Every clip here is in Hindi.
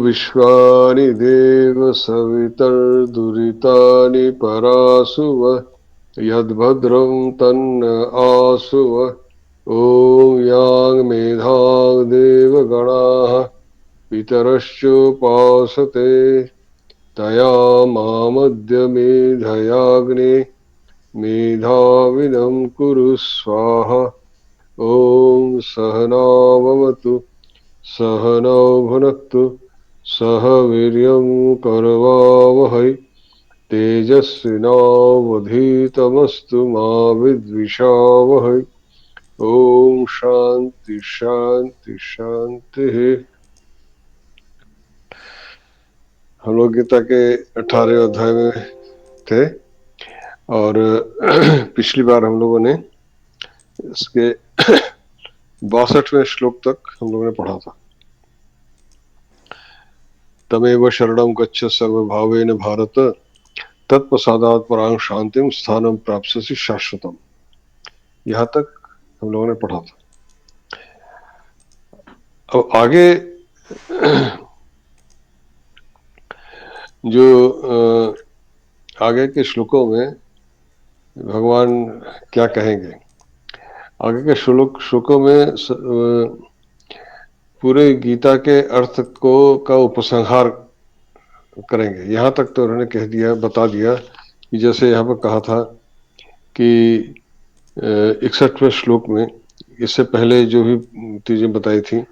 विश्वानि देव सवितर्दुरितानि परासुव यद्भद्रं तन्न आसुव। ॐ यां मेधां देवगणाः पितरश्चोपासते तया मामद्य मेधयाग्ने मेधाविनं कुरु स्वाहा। ॐ सहनाववतु सहनौ भुनक्तु सह वीर्यं करवावहै तेजस्विनावधीतमस्तु मा विद्विषावहै। ओम शांति शांति शांति। हम लोग गीता के 18वें अध्याय में थे और पिछली बार हम लोगों ने इसके 62वें श्लोक तक हम लोगों ने पढ़ा था। तमेव शरणं गच्छ सर्वभावेन भारत तत्प्रसादात् परां शांतिं स्थानं प्राप्स्यसि शाश्वतम्। यहाँ तक हम लोगों ने पढ़ा था। अब आगे जो आगे के श्लोकों में भगवान क्या कहेंगे, आगे के श्लोकों में पूरे गीता के अर्थ को का उपसंहार करेंगे। यहाँ तक तो उन्होंने कह दिया, बता दिया कि जैसे यहाँ पर कहा था कि 61वें श्लोक में, इससे पहले जो भी चीजें बताई थी,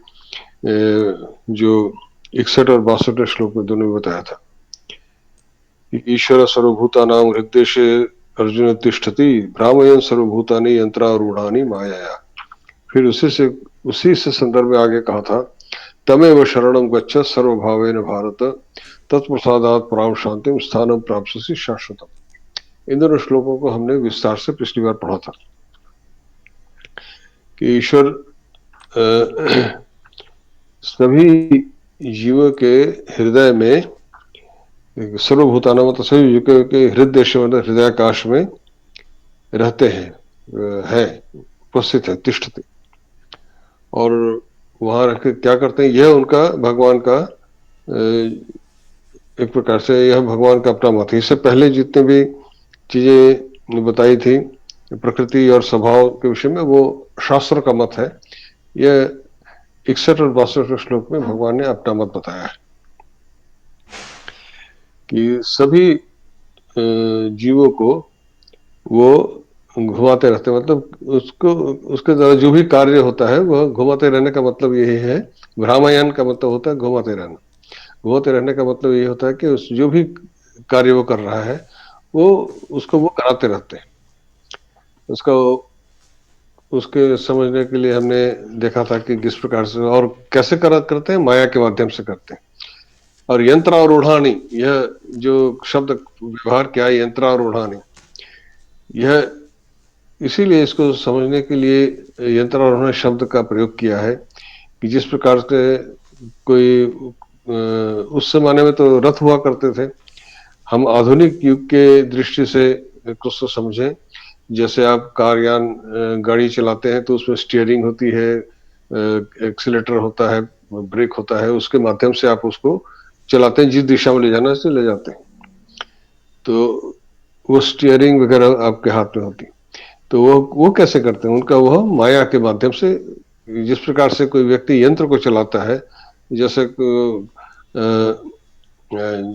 जो 61 और 62वें श्लोक में दोनों में बताया था कि ईश्वर सर्वभूतानां हृद्देशे अर्जुन तिष्ठति भ्रामयन् सर्वभूतानि यंत्रारूढ़ानि मायया। फिर उसी से संदर्भ में आगे कहा था तमेव शरणं गच्छ सर्वभावेन भारत तत्प्रसादात् परां शांतिं स्थानं प्राप्स्यसि शाश्वतम्। इन दोनों श्लोकों को हमने विस्तार से पिछली बार पढ़ा था कि ईश्वर सभी जीवों के हृदय में, सर्वभूतानां मतलब सभी जीवों के हृदय से मतलब हृदयाकाश में रहते हैं, है उपस्थित है, तिष्ठति। और वहां रख क्या करते हैं, यह उनका भगवान का एक प्रकार से यह भगवान का अपना मत है। इससे पहले जितने भी चीजें बताई थी प्रकृति और स्वभाव के विषय में, वो शास्त्र का मत है। यह 61 और 62 श्लोक में भगवान ने अपना मत बताया है कि सभी जीवों को वो घुमाते रहते, मतलब उसको उसके द्वारा जो भी कार्य होता है वह घुमाते रहने का मतलब यही है। भ्रामयन का मतलब होता है घुमाते रहना। घुमाते रहने का मतलब यही होता है कि उस जो भी कार्य वो कर रहा है वो उसको वो कराते रहते हैं। उसको उसके समझने के लिए हमने देखा था कि किस प्रकार से और कैसे करते हैं, माया के माध्यम से करते हैं। और यंत्रारूढ़ानि, यह जो शब्द व्यवहार किया है यंत्रारूढ़ानि, यह इसीलिए इसको समझने के लिए यंत्रारूढ़ शब्द का प्रयोग किया है कि जिस प्रकार से कोई उस जमाने में तो रथ हुआ करते थे। हम आधुनिक युग के दृष्टि से कुछ तो समझें, जैसे आप कार यान गाड़ी चलाते हैं तो उसमें स्टीयरिंग होती है, एक्सीलेटर होता है, ब्रेक होता है, उसके माध्यम से आप उसको चलाते हैं, जिस दिशा में ले जाना है उसे ले जाते हैं। तो वो स्टीयरिंग वगैरह आपके हाथ में होती। तो वो कैसे करते हैं, उनका वह माया के माध्यम से, जिस प्रकार से कोई व्यक्ति यंत्र को चलाता है, जैसे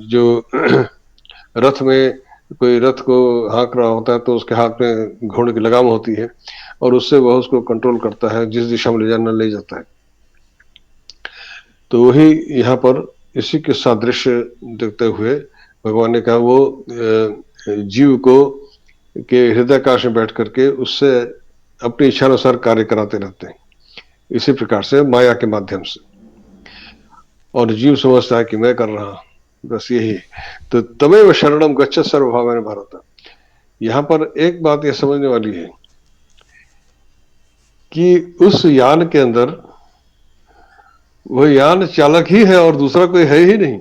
जो रथ में कोई रथ को हाँक रहा होता है तो उसके हाथ में घोड़े की लगाम होती है और उससे वह उसको कंट्रोल करता है, जिस दिशा में ले जाना ले जाता है। तो वही यहाँ पर इसी के सादृश्य देखते हुए भगवान ने कहा वो जीव को के हृदयाकाश में बैठ करके उससे अपनी इच्छा अनुसार कार्य कराते रहते हैं, इसी प्रकार से माया के माध्यम से। और जीव समझता है कि मैं कर रहा हूं, बस यही। तो तमेव शरणम गच्छ सर्वभावेन भारत। यहां पर एक बात यह समझने वाली है कि उस यान के अंदर वह यान चालक ही है और दूसरा कोई है ही नहीं,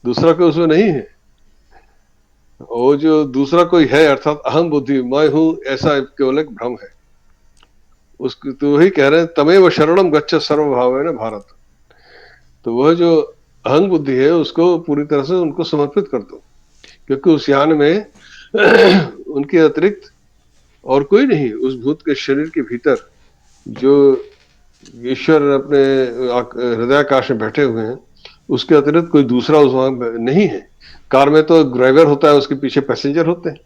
दूसरा कोई उसमें नहीं है। वो जो दूसरा कोई है अर्थात अहम बुद्धि, मैं हूं, ऐसा केवल एक भ्रम है। उसको तो वही कह रहे हैं तमेव शरणम गच्छ सर्वभावेन भारत। तो वह जो अहंग बुद्धि है उसको पूरी तरह से उनको समर्पित कर दो, क्योंकि उस यान में उनके अतिरिक्त और कोई नहीं। उस भूत के शरीर के भीतर जो ईश्वर अपने हृदयाकाश में बैठे हुए हैं, उसके अतिरिक्त कोई दूसरा उस वहां नहीं है। कार में तो ड्राइवर होता है, उसके पीछे पैसेंजर होते हैं।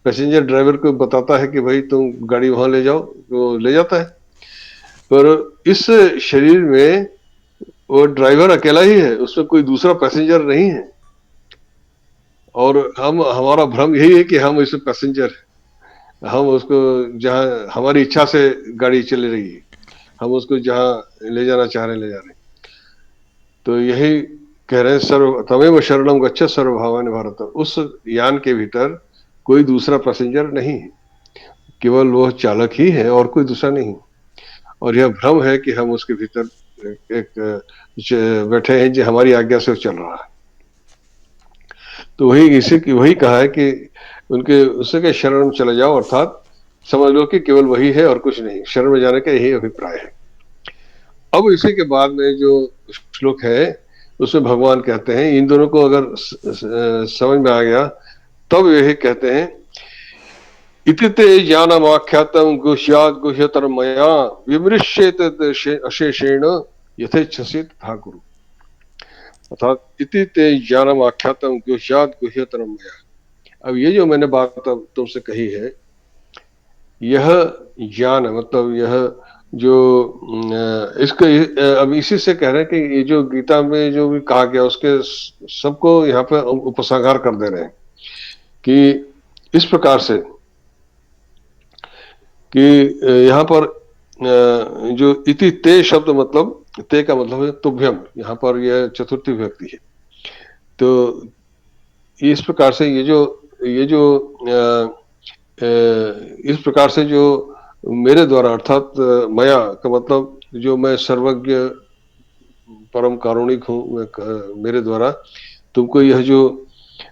पैसेंजर ड्राइवर को बताता है कि भाई तुम गाड़ी वहां ले जाओ, वो ले जाता है। पर इस शरीर में वो ड्राइवर अकेला ही है, उसमें कोई दूसरा पैसेंजर नहीं है। और हम हमारा भ्रम यही है कि हम इसमें पैसेंजर हैं। हम उसको जहाँ हमारी इच्छा से गाड़ी चल रही है, हम उसको जहाँ ले जाना चाह रहे हैं ले जा रहे हैं। तो यही कह रहे हैं, सर्व तमेव शरणम गच्छ सर्वभावानि भारत। उस यान के भीतर कोई दूसरा पैसेंजर नहीं है, केवल वह चालक ही है और कोई दूसरा नहीं। और यह भ्रम है कि हम उसके भीतर एक बैठे हैं जो हमारी आज्ञा से चल रहा है। तो वही कहा है कि उनके उससे के शरण में चले जाओ, अर्थात समझ लो कि केवल वही है और कुछ नहीं। शरण में जाने का यही अभिप्राय है। अब इसी के बाद में जो श्लोक है उसमें भगवान कहते हैं, इन दोनों को अगर समझ में आ गया तब यही कहते हैं, इति ते ज्ञानमाख्यातं गुह्यात् गुह्यतर मया विमृश्येत अशेषेण यथेच्छसि तथा कुरु। अर्थात इति ते ज्ञानमाख्यातं गुह्यात् गुह्यतर मया। अब ये जो मैंने बात अब तुमसे कही है, यह ज्ञान मतलब यह जो इसको अब इसी से कह रहे हैं कि ये जो गीता में जो भी कहा गया उसके सबको यहाँ पे उपसंहार कर दे रहे हैं कि इस प्रकार से कि यहाँ पर जो इति ते शब्द मतलब ते का मतलब है तुभ्यम, यहाँ पर यह चतुर्थी विभक्ति है। तो इस प्रकार से ये जो इस प्रकार से जो मेरे द्वारा अर्थात मया का मतलब जो मैं सर्वज्ञ परम कारुणिक हूँ, मेरे द्वारा तुमको यह जो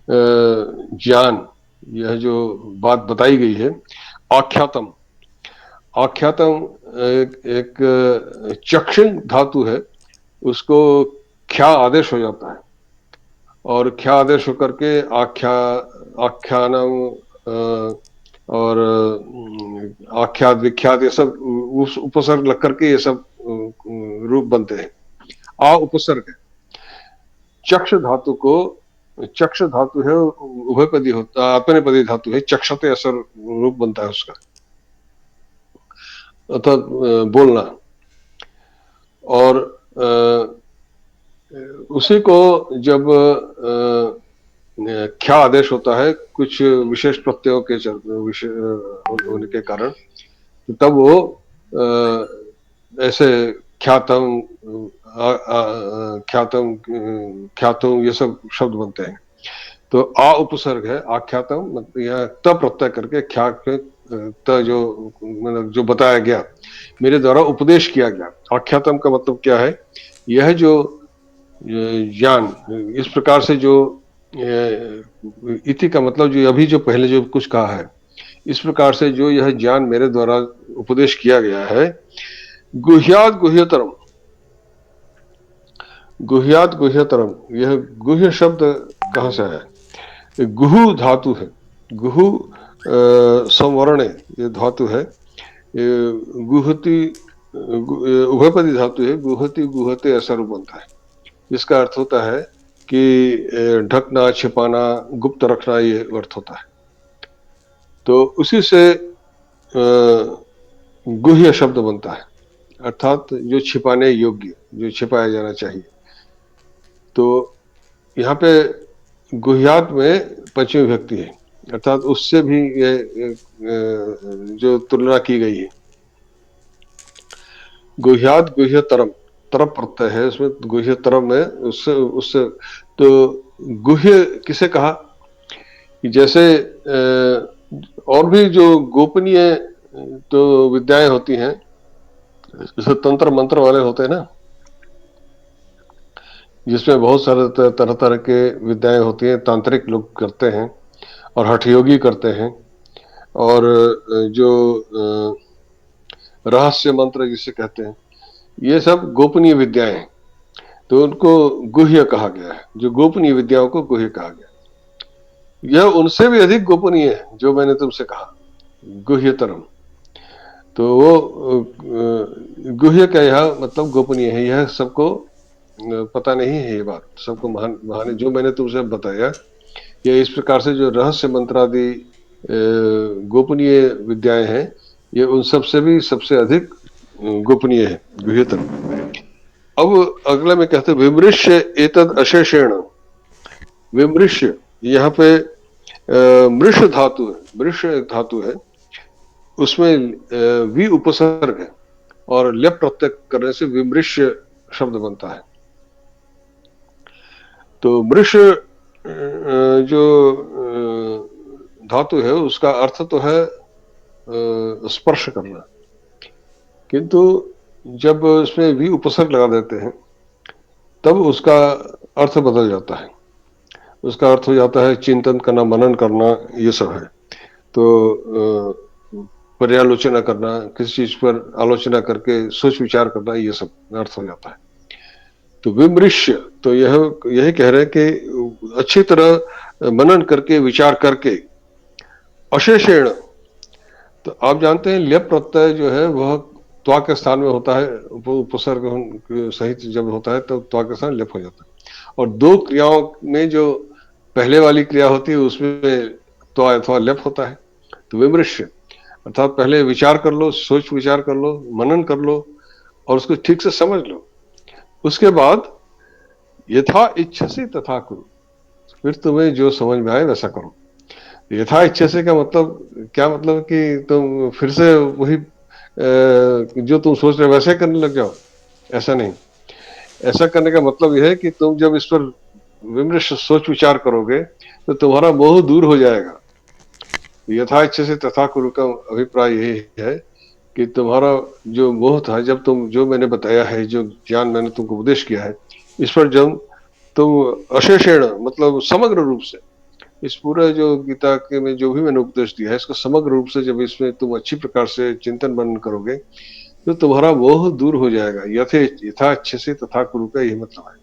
ज्ञान, यह जो बात बताई गई है, आख्यातम। आख्यातम एक चक्षण धातु है, उसको ख्या आदेश हो जाता है और ख्या आदेश होकर के आख्यानम और आख्यात विख्यात ये सब उस उपसर्ग लग करके ये सब रूप बनते हैं। आ उपसर्ग है। चक्ष धातु को, चक्ष धातु है उभयपदी होता, आत्मनेपदी धातु है, चक्षते असर रूप बनता है उसका, अर्थात बोलना। और उसी को जब ख्या आदेश होता है कुछ विशेष प्रत्ययों के होने के कारण, तो तब वो ऐसे ख्यातम ख्यातम ख्यातम ये सब शब्द बनते हैं। तो आ उपसर्ग है, आख्यातम मतलब यह त प्रत्यय करके ख्या के त जो मतलब जो बताया गया, मेरे द्वारा उपदेश किया गया। आख्यातम का मतलब क्या है, यह जो ज्ञान इस प्रकार से जो इति का मतलब जो अभी जो पहले जो कुछ कहा है, इस प्रकार से जो यह ज्ञान मेरे द्वारा उपदेश किया गया है, गुह्यात गुह्यतरम। गुह्यात गुह्यतरम, यह गुह्य शब्द कहाँ से आया? गुहु धातु है, गुहु संवर्ण ये धातु है, गुहति उभयपदी धातु है, गुहति गुहते ऐसा रूप बनता है। इसका अर्थ होता है कि ढकना, छिपाना, गुप्त रखना, ये अर्थ होता है। तो उसी से गुह्य शब्द बनता है, अर्थात जो छिपाने योग्य, जो छिपाया जाना चाहिए। तो यहाँ पे गुह्यात में पंचमी विभक्ति है, अर्थात उससे भी ये जो तुलना की गई है। गुह्यात गुह्यतरम, तरम प्रत्यय है उसमें, गुह्यतरम है उससे। तो गुह्य किसे कहा कि जैसे और भी जो गोपनीय तो विद्याएं होती हैं, जैसे तंत्र मंत्र वाले होते हैं ना, जिसमें बहुत सारे तरह तरह के विद्याएं होती हैं, तांत्रिक लोग करते हैं और हठयोगी करते हैं, और जो रहस्य मंत्र जिसे कहते हैं, ये सब गोपनीय विद्याएं हैं। तो उनको गुह्य कहा गया है, जो गोपनीय विद्याओं को गुह्य कहा गया। यह उनसे भी अधिक गोपनीय है जो मैंने तुमसे कहा, गुह्यतरम। तो वो गुह्य का यह मतलब गोपनीय है, यह सबको पता नहीं है, ये बात सबको महान महान जो मैंने तुमसे बताया, ये इस प्रकार से जो रहस्य मंत्र आदि गोपनीय विद्याएं हैं, ये उन सब से भी सबसे अधिक गोपनीय है, गुह्यतम। अब अगला में कहते हैं विमृश्य एतद अशेषेण। विमृश्य यहाँ पे मृष धातु है, मृष एक धातु है, उसमें वी उपसर्ग है और ल्यप प्रत्यय करने से विमृश्य शब्द बनता है। तो मृष जो धातु है उसका अर्थ तो है स्पर्श करना, किंतु जब उसमें वी उपसर्ग लगा देते हैं तब उसका अर्थ बदल जाता है। उसका अर्थ हो जाता है चिंतन करना, मनन करना, ये सब है। तो पर्यालोचना करना, किसी चीज पर आलोचना करके सोच विचार करना, ये सब अर्थ हो जाता है। तो विमृश्य तो यही कह रहे हैं कि अच्छी तरह मनन करके विचार करके, अशेषेण। तो आप जानते हैं ल्यप प्रत्यय जो है वह त्वा के स्थान में होता है, वो उपसर्ग सहित जब होता है तो त्वा के स्थान ल्यप हो जाता है। और दो क्रियाओं में जो पहले वाली क्रिया होती है उसमें त्वा अथवा ल्यप होता है। तो विमृश्य अर्थात पहले विचार कर लो, सोच विचार कर लो, मनन कर लो और उसको ठीक से समझ लो। उसके बाद यथा इच्छसी तथा करो, फिर तुम्हें जो समझ में आए वैसा करो। यथा इच्छा से का मतलब क्या, मतलब कि तुम फिर से वही जो तुम सोच रहे हो वैसे करने लग जाओ, ऐसा नहीं। ऐसा करने का मतलब यह है कि तुम जब इस पर विमृश सोच विचार करोगे तो तुम्हारा मोह दूर हो जाएगा। यथा इच्छा से तथा कुरु का अभिप्राय यही है कि तुम्हारा जो मोह था, जब तुम जो मैंने बताया है, जो ज्ञान मैंने तुमको उपदेश किया है, इस पर जब तुम अशेषेण मतलब समग्र रूप से इस पूरे जो गीता के में जो भी मैंने उपदेश दिया है इसको समग्र रूप से जब इसमें तुम अच्छी प्रकार से चिंतन मनन करोगे तो तुम्हारा मोह दूर हो जाएगा। यथा अच्छे से तथा कुरु का यही मतलब है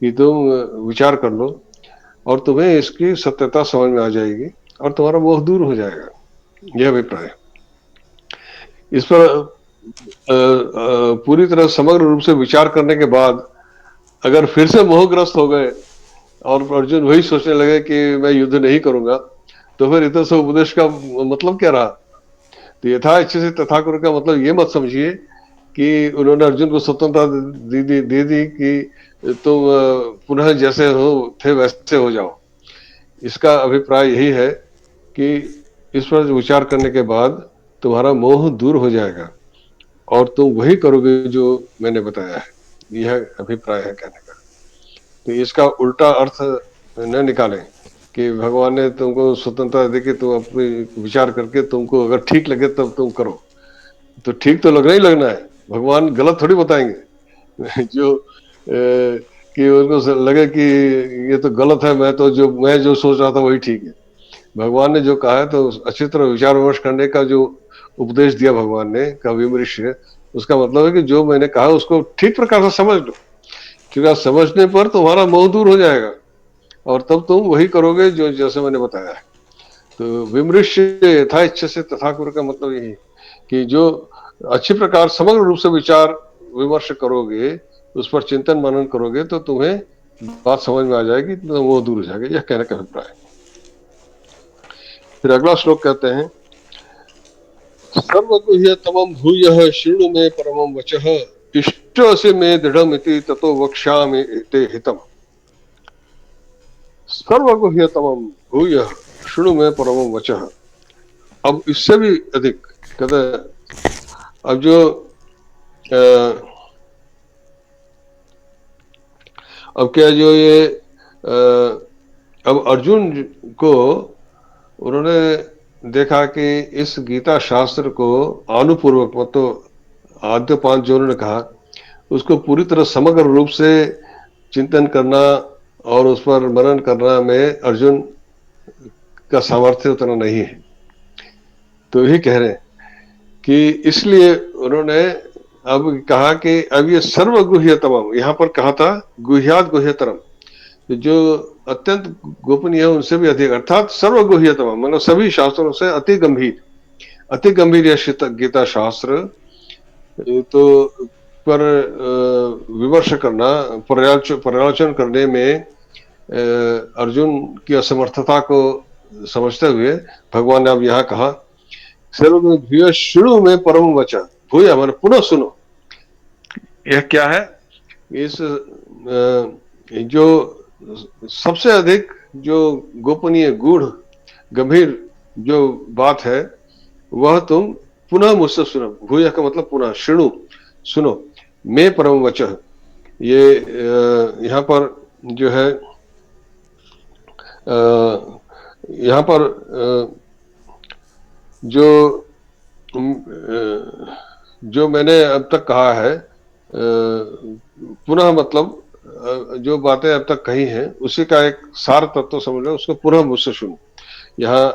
कि तुम विचार कर लो और तुम्हें इसकी सत्यता समझ में आ जाएगी और तुम्हारा मोह दूर हो जाएगा, यह अभिप्राय है। इस पर पूरी तरह समग्र रूप से विचार करने के बाद अगर फिर से मोहग्रस्त हो गए और अर्जुन वही सोचने लगे कि मैं युद्ध नहीं करूंगा, तो फिर इधर से उपदेश का मतलब क्या रहा। तो यथा इच्छा से तथा करो का मतलब ये मत समझिए कि उन्होंने अर्जुन को स्वतंत्रता दे दी कि तुम पुनः जैसे हो थे वैसे हो जाओ। इसका अभिप्राय यही है कि इस पर विचार करने के बाद तुम्हारा मोह दूर हो जाएगा और तुम वही करोगे जो मैंने बताया है, यह अभिप्राय है कहने का। तो इसका उल्टा अर्थ न निकालें कि भगवान ने तुमको स्वतंत्रता दे के तुम अपने विचार करके तुमको अगर ठीक लगे तब तुम करो। तो ठीक तो लगना ही लगना है, भगवान गलत थोड़ी बताएंगे जो कि उनको लगे कि ये तो गलत है, मैं जो सोच रहा था वही ठीक है। भगवान ने जो कहा है तो अच्छी तरह विचार विमर्श करने का जो उपदेश दिया भगवान ने का विमृश्य, उसका मतलब है कि जो मैंने कहा उसको ठीक प्रकार से समझ लो, क्योंकि समझने पर तुम्हारा मोह दूर हो जाएगा और तब तुम वही करोगे जो जैसे मैंने बताया है। तो विमृश्य यथा इच्छा से तथा कुरु का मतलब यही कि जो अच्छी प्रकार समग्र रूप से विचार विमर्श करोगे, उस पर चिंतन मनन करोगे तो तुम्हें बात समझ में आ जाएगी, तो वो दूर हो जाएगा, यह कहने का अभिप्राय है। फिर अगला श्लोक कहते हैं सर्वगुह्यतमं भूयः शृणु मे परमं वचः इष्टोऽसि मे दृढ़मिति ततो वक्ष्यामि ते हितम्। सर्वगुह्यतमं भूयः शृणु मे परमं वचः। अब इससे भी अधिक कहते हैं, अब जो अब क्या जो ये अब अर्जुन को उन्होंने देखा कि इस गीता शास्त्र को आनुपूर्वक मतलब आद्य पांच जो उन्होंने कहा उसको पूरी तरह समग्र रूप से चिंतन करना और उस पर मनन करना में अर्जुन का सामर्थ्य उतना नहीं है। तो यही कह रहे हैं कि इसलिए उन्होंने अब कहा कि अब ये सर्वगुह्यतमम, यहाँ पर कहा था गुह्यात गुह्यतरम, जो अत्यंत गोपनीय है उनसे भी अधिक, अर्थात सर्वगुह्यतमम मतलब सभी शास्त्रों से अति गंभीर, अति गंभीर यह गीता शास्त्र। तो पर विमर्श करना, पर्यालोचन करने में अर्जुन की असमर्थता को समझते हुए भगवान ने अब यहाँ कहा सर्वभूय शुरू में परम वचा, भूय मैंने पुनः सुनो। यह क्या है? इस जो सबसे अधिक जो गोपनीय गूढ़ गंभीर जो बात है वह तुम पुनः मुझसे सुनो। भूय का मतलब पुनः, शुणु सुनो, मैं परम वचः, ये यहाँ पर जो है यहाँ पर जो मैंने अब तक कहा है, पुनः मतलब जो बातें अब तक कही हैं उसी का एक सार तत्व समझ लो, उसको पुनः मुझसे सुनो। यहाँ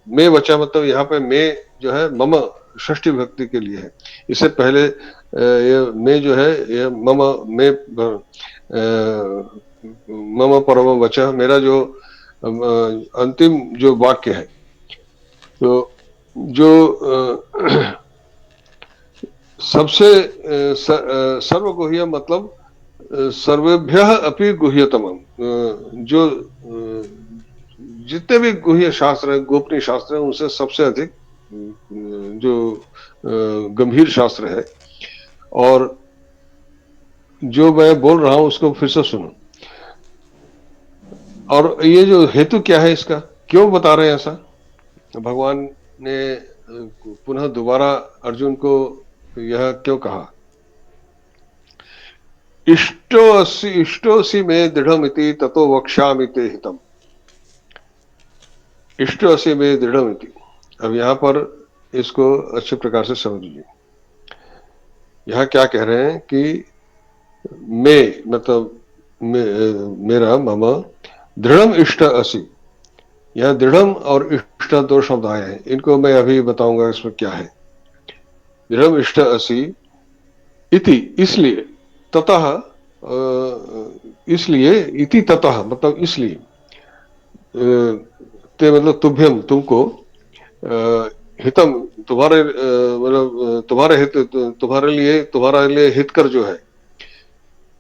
मैं बचा मतलब यहाँ पे मैं जो है मम षष्ठी विभक्ति के लिए है। इससे पहले ये मैं जो है ये मम, मैं मम परम वचा, मेरा जो अंतिम जो वाक्य है, तो जो सबसे सर्वगुह्य मतलब सर्वेभ्य अपि गुह्यतमम, जो जितने भी गुह्य शास्त्र है, गोपनीय शास्त्र है, उनसे सबसे अधिक जो गंभीर शास्त्र है। और जो मैं बोल रहा हूं उसको फिर से सुनो। और ये जो हेतु क्या है इसका, क्यों बता रहे हैं ऐसा? भगवान ने पुनः दोबारा अर्जुन को यह क्यों कहा? इष्टोऽसि मे दृढ़मिति ततो वक्ष्यामि ते हितम। इष्टोऽसि मे दृढ़मिति, अब यहाँ पर इसको अच्छे प्रकार से समझ लीजिए। यहाँ क्या कह रहे हैं कि मैं मतलब मेरा मम दृढ़म इष्ट असी, यहाँ दृढ़म और इष्ट दो शब्द आए हैं, इनको मैं अभी बताऊंगा इसमें क्या है। दृढ़म इष्ट असी इति, इसलिए, ततः इसलिए, इति ततः मतलब इसलिए, ते मतलब तुभ्यम तुमको, हितम तुम्हारे मतलब तुम्हारे हित, तुम्हारे लिए हितकर जो है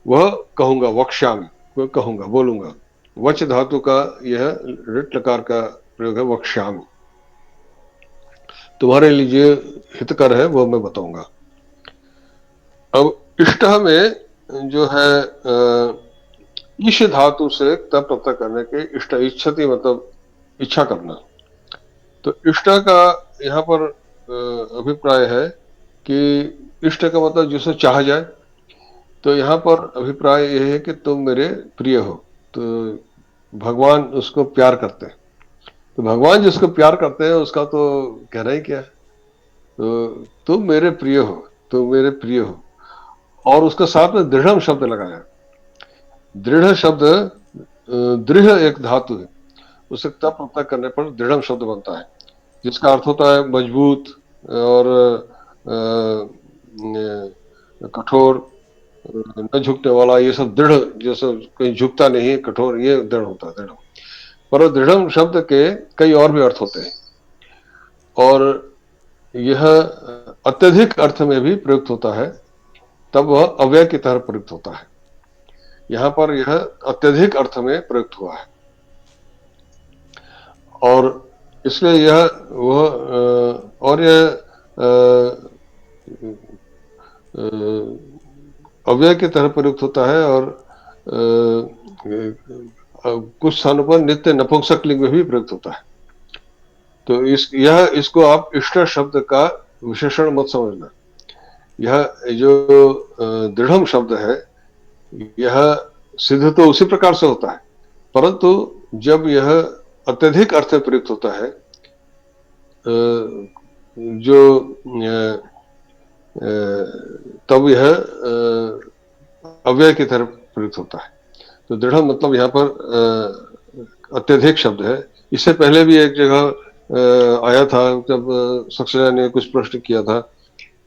वह कहूंगा, वक्ष्यामि वह कहूंगा, बोलूंगा। वच धातु का यह ऋट लकार का प्रयोग है, वक्ष्यामि, तुम्हारे लिए जो हितकर है वह मैं बताऊंगा। अब इष्ट में जो है ईश धातु से तब प्रत्यय करने के इष्ट, इच्छति मतलब इच्छा करना। तो इष्ट का यहाँ पर अभिप्राय है कि इष्ट का मतलब जिसे चाहा जाए। तो यहाँ पर अभिप्राय यह है कि तुम मेरे प्रिय हो, तो भगवान उसको प्यार करते हैं। तो भगवान जिसको प्यार करते हैं उसका तो कहना ही क्या है। तो तुम मेरे प्रिय हो, तुम मेरे प्रिय हो, और उसके साथ में दृढ़ शब्द लगाया। दृढ़ शब्द दृढ़ एक धातु है, उसे तप प्रत्यय करने पर दृढ़ शब्द बनता है, जिसका अर्थ होता है मजबूत और कठोर, न झुकने वाला, ये सब दृढ़, जैसे कहीं झुकता नहीं है, कठोर, ये दृढ़ होता है दृढ़। पर दृढ़ शब्द के कई और भी अर्थ होते हैं, और यह अत्यधिक अर्थ में भी प्रयुक्त होता है, तब वह अव्यय की तरह प्रयुक्त होता है। यहाँ पर यह अत्यधिक अर्थ में प्रयुक्त हुआ है, और इसलिए यह वह, और यह अव्यय की तरह प्रयुक्त होता है, और कुछ स्थानों पर नित्य नपुंसक लिंग में भी प्रयुक्त होता है। तो इसको आप इष्ट शब्द का विशेषण मत समझना। यह जो दृढ़म शब्द है यह सिद्ध तो उसी प्रकार से होता है, परंतु जब यह अत्यधिक अर्थ में प्रयुक्त होता है, जो तब यह अव्यय की तरफ प्रयुक्त होता है। तो दृढ़ मतलब यहाँ पर अत्यधिक शब्द है। इससे पहले भी एक जगह आया था, जब सक्सेना ने कुछ प्रश्न किया था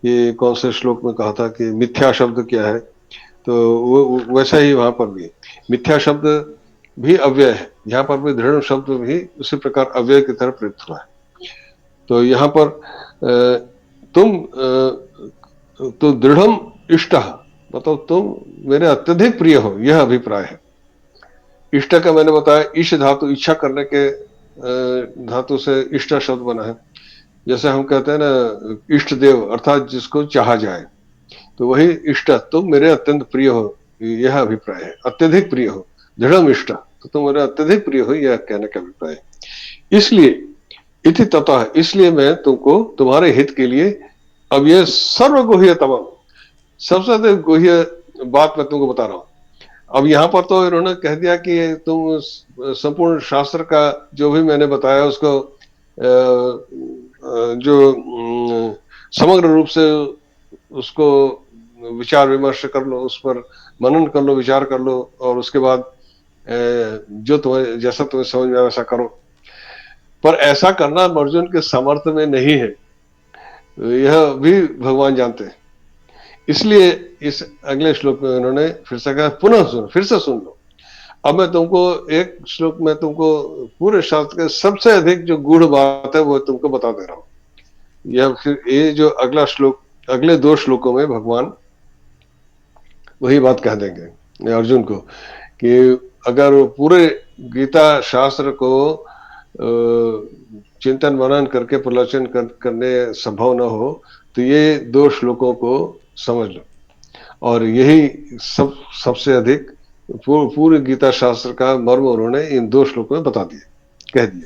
ये कौन से श्लोक में कहा था कि मिथ्या शब्द क्या है, तो वो वैसा ही वहां पर भी मिथ्या शब्द भी अव्यय है, यहाँ पर भी दृढ़ शब्द भी उसी प्रकार अव्यय की तरह प्रयुक्त हुआ है। तो यहाँ पर तुम तो दृढ़म इष्ट, मतलब तुम मेरे अत्यधिक प्रिय हो, यह अभिप्राय है। इष्ट का मैंने बताया, ईश धातु इच्छा करने के धातु से इष्ट शब्द बना है। जैसे हम कहते हैं ना इष्ट देव, अर्थात जिसको चाहा जाए, तो वही इष्ट, तुम मेरे अत्यंत प्रिय हो, यह अभिप्राय है। अत्यधिक प्रिय हो, दृढ़म इष्ट, तो तुम मेरे अत्यधिक प्रिय हो, यह कहने का अभिप्राय है। इसलिए इति ततः, इसलिए मैं तुमको तुम्हारे हित के लिए अब यह सर्वगुह्य तमम, सबसे अधिक गुह्य बात मैं तुमको बता रहा हूं। अब यहाँ पर तो इन्होंने कह दिया कि तुम संपूर्ण शास्त्र का जो भी मैंने बताया उसको जो समग्र रूप से उसको विचार विमर्श कर लो, उस पर मनन कर लो, विचार कर लो, और उसके बाद जो तुम्हें जैसा तुम्हें समझ में आए वैसा करो। पर ऐसा करना अर्जुन के सामर्थ्य में नहीं है, यह भी भगवान जानते हैं। इसलिए इस अगले श्लोक में उन्होंने फिर से कहा, पुनः सुनो, फिर से सुन लो। अब मैं तुमको एक श्लोक में तुमको पूरे शास्त्र के सबसे अधिक जो गूढ़ बात है वो तुमको बता दे रहा हूं। यह फिर ये जो अगला श्लोक, अगले 2 श्लोकों में भगवान वही बात कह देंगे अर्जुन को कि अगर पूरे गीता शास्त्र को चिंतन मनन करके प्रलोचन करने संभव न हो तो ये 2 श्लोकों को समझ लो। और यही सबसे अधिक पूरे गीता शास्त्र का मर्म उन्होंने इन 2 श्लोकों में बता दिए, कह दिए।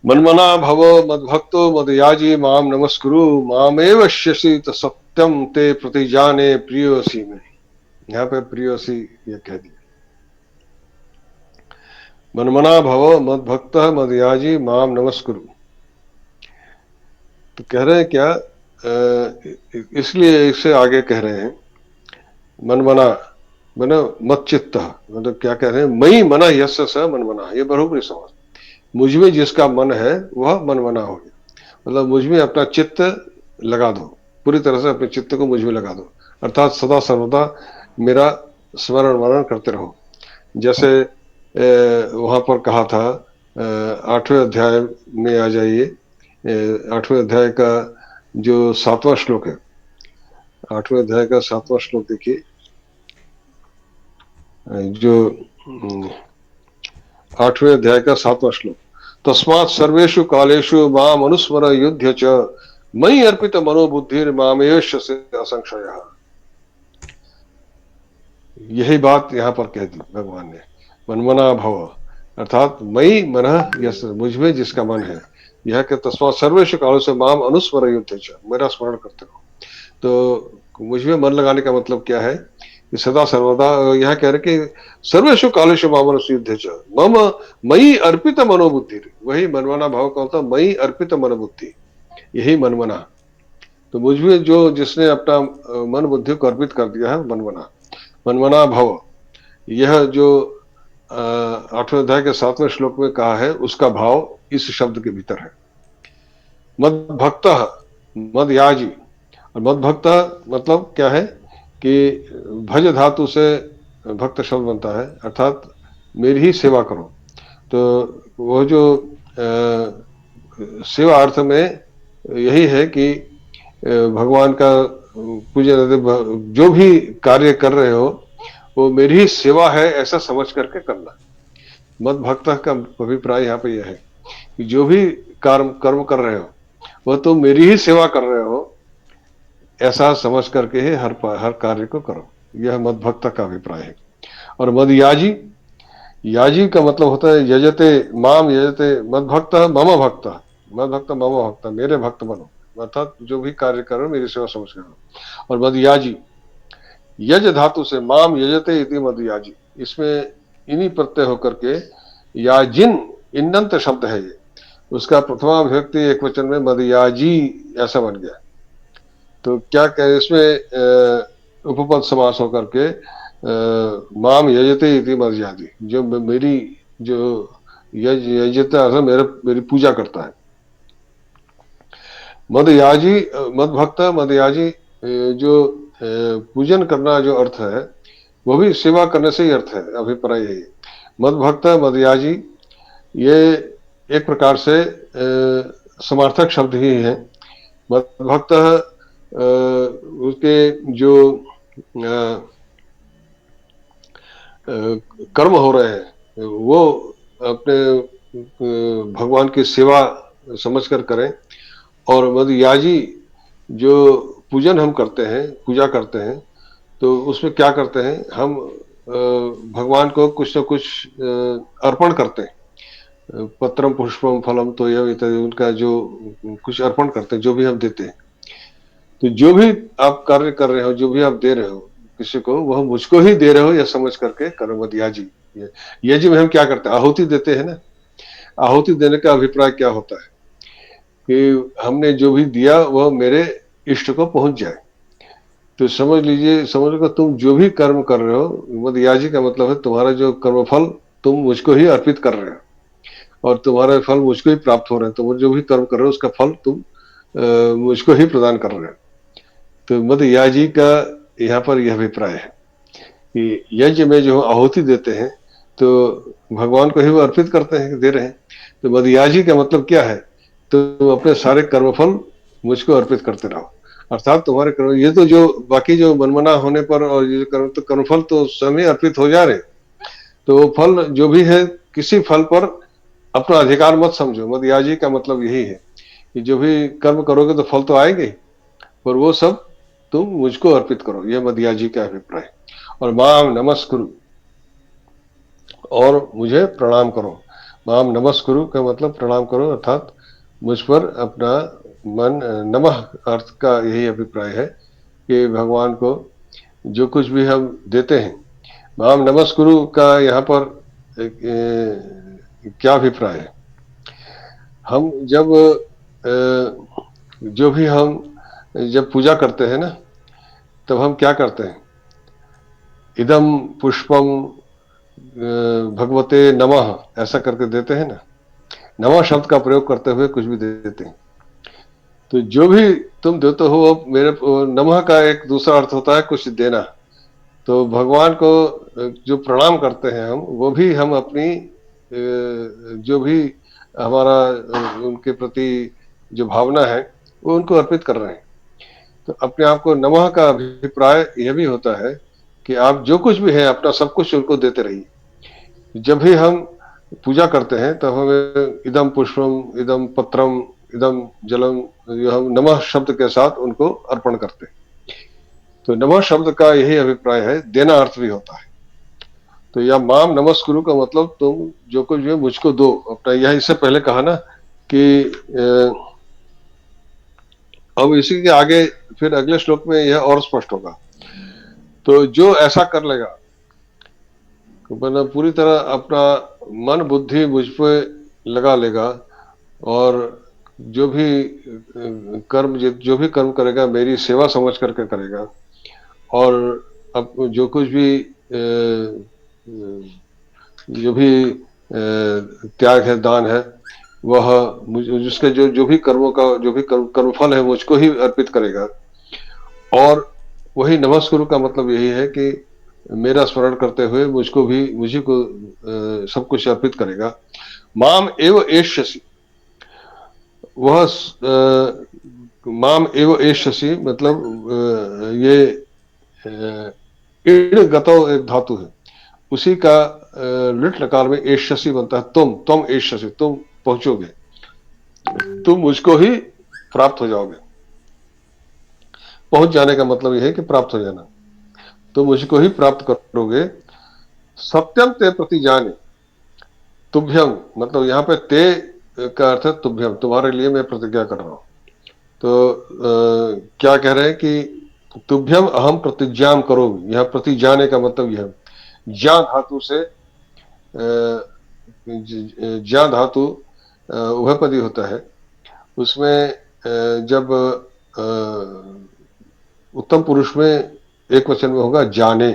मन्मना भव मद्भक्तो मदयाजी माम नमस्कुरु मामेव शशि सत्यम ते प्रतिजाने प्रियोसी में। यहाँ पे प्रियोसी ये कह दिया। मन्मना भव मद्भक्त मदयाजी माम नमस्कुरु, तो कह रहे हैं क्या, इसलिए इससे आगे कह रहे हैं मनमना मना मत चित्त, मतलब क्या कह रहे हैं, मई मना यश स मनमना, ये बहुब्री समास, मुझ में जिसका मन है वह मनमना हो गया। मतलब मुझ में अपना चित्त लगा दो, पूरी तरह से अपने चित्त को मुझ में लगा दो, अर्थात सदा सर्वदा मेरा स्मरण वरण करते रहो। जैसे वहां पर कहा था 8वें अध्याय में आ जाइए, 8वें अध्याय का जो 7वां श्लोक है, 8वें अध्याय का 7वां श्लोक देखिए, जो 8वें अध्याय का 7वां श्लोक, तस्मात् सर्वेषु कालेषु माम अनुस्मर युध्य च मयि अर्पित मनोबुद्धिर मामेश से असंशयः। यही बात यहाँ पर कह दी भगवान ने, मनमना भव, अर्थात मयि मनः यस, मुझ में जिसका मन है, यह के तस्मात् सर्वेषु कालों से माम अनुस्मर युध्य च, मेरा स्मरण करते रहो। तो मुझ में मन लगाने का मतलब क्या है कि सदा सर्वदा, यहाँ कह रहे कि सर्वेषु कालेषु माम युध्य च मम मयि अर्पित मनोबुद्धि, वही मनमना भाव का होता, मयि अर्पित मनोबुद्धि, यही मनमना। तो मुझ में जो जिसने अपना मन बुद्धि को अर्पित कर दिया है, मनमना, मनमना भव, यह जो 8वें अध्याय के 7वें श्लोक में कहा है उसका भाव इस शब्द के भीतर है। मद भक्त मद याजी, और मद भक्त मतलब क्या है कि भज धातु से भक्त शब्द बनता है, अर्थात मेरी ही सेवा करो। तो वो जो सेवा अर्थ में यही है कि भगवान का पूजन, जो भी कार्य कर रहे हो वो मेरी ही सेवा है ऐसा समझ करके करना। मद भक्त का अभिप्राय यहाँ पे यह है कि जो भी कर्म कर रहे हो वह तो मेरी ही सेवा कर रहे हो ऐसा समझ करके ही हर कार्य को करो, यह मद भक्त का अभिप्राय है। और मद याजी, याजी का मतलब होता है यजते माम यजते मद भक्त मम भक्त, मद भक्त मम भक्त, मेरे भक्त बनो, अर्थात जो भी कार्य करो मेरी सेवा समझ करो। और मद याजी, यज धातु से माम यजते इति मद याजी, इसमें इन्हीं प्रत्यय होकर के याजिन इन्नंत शब्द है ये, उसका प्रथमा विभक्ति एक वचन में मदयाजी ऐसा बन गया। तो क्या कहे इसमें उपपद समास होकर के माम यजते इति मदयाजी, जो मेरी जो यजता मेरी पूजा करता है। मदयाजी, मदभक्त मदयाजी, जो पूजन करना जो अर्थ है वो भी सेवा करने से ही अर्थ है, अभिप्राय यही है। मदभक्त मदयाजी ये एक प्रकार से समार्थक शब्द ही है। मदभक्त उसके जो कर्म हो रहे हैं वो अपने भगवान की सेवा समझकर करें। और मदयाजी जो पूजन हम करते हैं, पूजा करते हैं, तो उसमें क्या करते हैं हम, भगवान को कुछ न कुछ अर्पण करते हैं। पत्रम पुष्पम फलम तो यह इत्यादि उनका जो कुछ अर्पण करते हैं, जो भी हम देते हैं। तो जो भी आप कार्य कर रहे हो, जो भी आप दे रहे हो किसी को, वह मुझको ही दे रहे हो यह समझ करके करो। मत याजी, याजी में हम क्या करते हैं, आहुति देते हैं ना। आहुति देने का अभिप्राय क्या होता है कि हमने जो भी दिया वह मेरे इष्ट को पहुंच जाए। तो समझ लीजिए, समझ लो तुम जो भी कर्म कर रहे हो, मत याजी का मतलब है तुम्हारा जो कर्मफल तुम मुझको ही अर्पित कर रहे हो और तुम्हारा फल मुझको ही प्राप्त हो रहा है। तुम जो भी कर्म कर रहे हो उसका फल तुम मुझको ही प्रदान कर रहे हो। तो मद याजी का यहाँ पर यह अभिप्राय है कि यज्ञ में जो आहुति देते हैं तो भगवान को ही वो अर्पित करते हैं, दे रहे हैं। तो मदयाजी का मतलब क्या है, तुम अपने सारे कर्मफल मुझको अर्पित करते रहो। अर्थात तुम्हारे कर्म, ये तो जो बाकी जो मनमना होने पर और ये कर्म, तो कर्मफल तो स्वयं ही अर्पित हो जा रहे, तो वो फल जो भी है किसी फल पर अपना अधिकार मत समझो। मदयाजी का मतलब यही है कि जो भी कर्म करोगे तो फल तो आएंगे, पर वो सब तुम मुझको अर्पित करो, यह मदयाजी का अभिप्राय। और माम नमस्कुरु, और मुझे प्रणाम करो। माम नमस्कुरु का मतलब प्रणाम करो, अर्थात मुझ पर अपना मन, नमः अर्थ का यही अभिप्राय है कि भगवान को जो कुछ भी हम देते हैं, माम नमस्कुरु का यहाँ पर क्या अभिप्राय है। हम जब जो भी हम जब पूजा करते हैं ना, तब हम क्या करते हैं, इदम पुष्पम भगवते नमः ऐसा करके देते हैं ना। नमः शब्द का प्रयोग करते हुए कुछ भी देते हैं। तो जो भी तुम देते हो वो मेरे, नमः का एक दूसरा अर्थ होता है कुछ देना। तो भगवान को जो प्रणाम करते हैं हम, वो भी हम अपनी जो भी हमारा उनके प्रति जो भावना है वो उनको अर्पित कर रहे हैं। तो अपने आप को, नमः का अभिप्राय यह भी होता है कि आप जो कुछ भी है अपना सब कुछ उनको देते रहिए। जब भी हम पूजा करते हैं तब हमें इदम पुष्पम, इदम पत्रम, इदम जलम, जो हम नमः शब्द के साथ उनको अर्पण करते हैं। तो नमः शब्द का यही अभिप्राय है, देना अर्थ भी होता है। तो यह माम नमस्कुरु का मतलब तुम जो कुछ भी मुझको दो अपना, यह इससे पहले कहा ना कि अब इसी के आगे फिर अगले श्लोक में यह और स्पष्ट होगा। तो जो ऐसा कर लेगा, मतलब पूरी तरह अपना मन बुद्धि मुझ पे लगा लेगा और जो भी कर्म, जो भी कर्म करेगा मेरी सेवा समझ करके करेगा, और अब जो कुछ भी जो भी त्याग है, दान है, वह जिसके जो जो भी कर्मों का जो भी कर्मफल है मुझको ही अर्पित करेगा। और वही नमस्कुरु का मतलब यही है कि मेरा स्मरण करते हुए मुझको भी, मुझे को सब कुछ अर्पित करेगा। माम एव एष्यसि, वह माम एव एष्यसि मतलब ये इण गतो एक धातु है, उसी का लिट लकार में एष्यसि बनता है। तुम एष्यसि, तुम पहुंचोगे, तुम मुझको ही प्राप्त हो जाओगे। पहुंच जाने का मतलब यह है कि प्राप्त हो जाना, तो मुझको ही प्राप्त करोगे। सत्यम ते प्रति जाने, तुभ्यम मतलब यहाँ पे ते का अर्थ है तुभ्यम, तुम्हारे लिए मैं प्रतिज्ञा कर रहा हूं। तो क्या कह रहे हैं कि तुभ्यम अहम प्रतिज्ञाम करोमि, यह प्रति जाने का मतलब यह, ज्या धातु से, ज्या धातु उभयपदी होता है। उसमें जब उत्तम पुरुष में एक वचन में होगा जाने,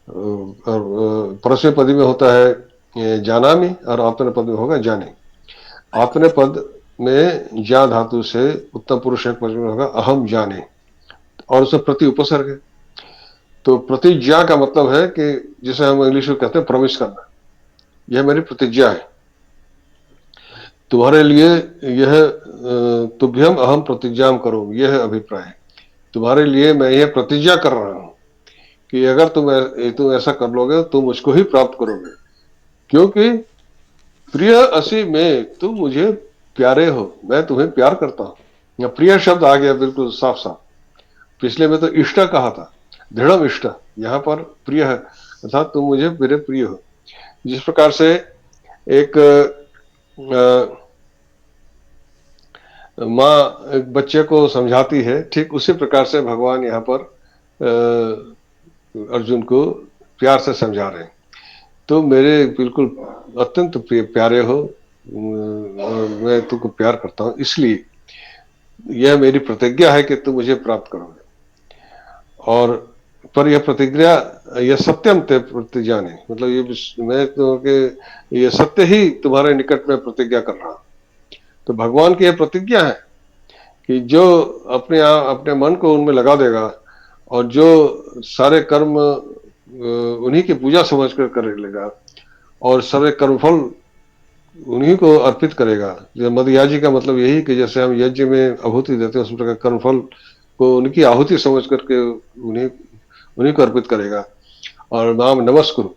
और परस्मै पदी में होता है जानामि, और आत्मने पद में होगा जाने। आत्मने पद में ज्या धातु से उत्तम पुरुष एक वचन होगा अहम जाने, और उसमें प्रति उपसर्ग है। तो प्रतिज्ञा का मतलब है कि जिसे हम इंग्लिश में कहते हैं प्रॉमिस करना, यह मेरी प्रतिज्ञा है तुम्हारे लिए, यह तुभ्यम अहम प्रतिज्ञाम करो, यह अभिप्राय है। तुम्हारे लिए मैं यह प्रतिज्ञा कर रहा हूं कि अगर तुम ऐसा कर लोगे तो मुझको ही प्राप्त करोगे, क्योंकि प्रिय असी में, तुम मुझे प्यारे हो, मैं तुम्हें प्यार करता हूं। यहाँ प्रिय शब्द आ गया बिल्कुल साफ साफ। पिछले में तो इष्ट कहा था, दृढ़ इष्ट, यहाँ पर प्रिय है, अर्थात तुम मुझे मेरे प्रिय हो। जिस प्रकार से एक माँ एक बच्चे को समझाती है, ठीक उसी प्रकार से भगवान यहाँ पर अर्जुन को प्यार से समझा रहे हैं। तो मेरे बिल्कुल अत्यंत प्यारे हो, और मैं तुमको प्यार करता हूं, इसलिए यह मेरी प्रतिज्ञा है कि तुम मुझे प्राप्त करोगे। और पर यह प्रतिज्ञा, यह सत्यम ते प्रतिज्ञा नहीं, मतलब ये मैं तो कि ये सत्य ही तुम्हारे निकट में प्रतिज्ञा कर रहा हूं। तो भगवान की यह प्रतिज्ञा है कि जो अपने मन को उनमें लगा देगा और जो सारे कर्म उन्हीं की पूजा समझ कर लेगा और सारे कर्मफल उन्हीं को अर्पित करेगा। मदयाजी का मतलब यही कि जैसे हम यज्ञ में आहुति देते हैं, उस प्रकार कर्मफल को उनकी आहुति समझ करके उन्हीं उन्हीं को अर्पित करेगा। और नाम नमस्कुरु,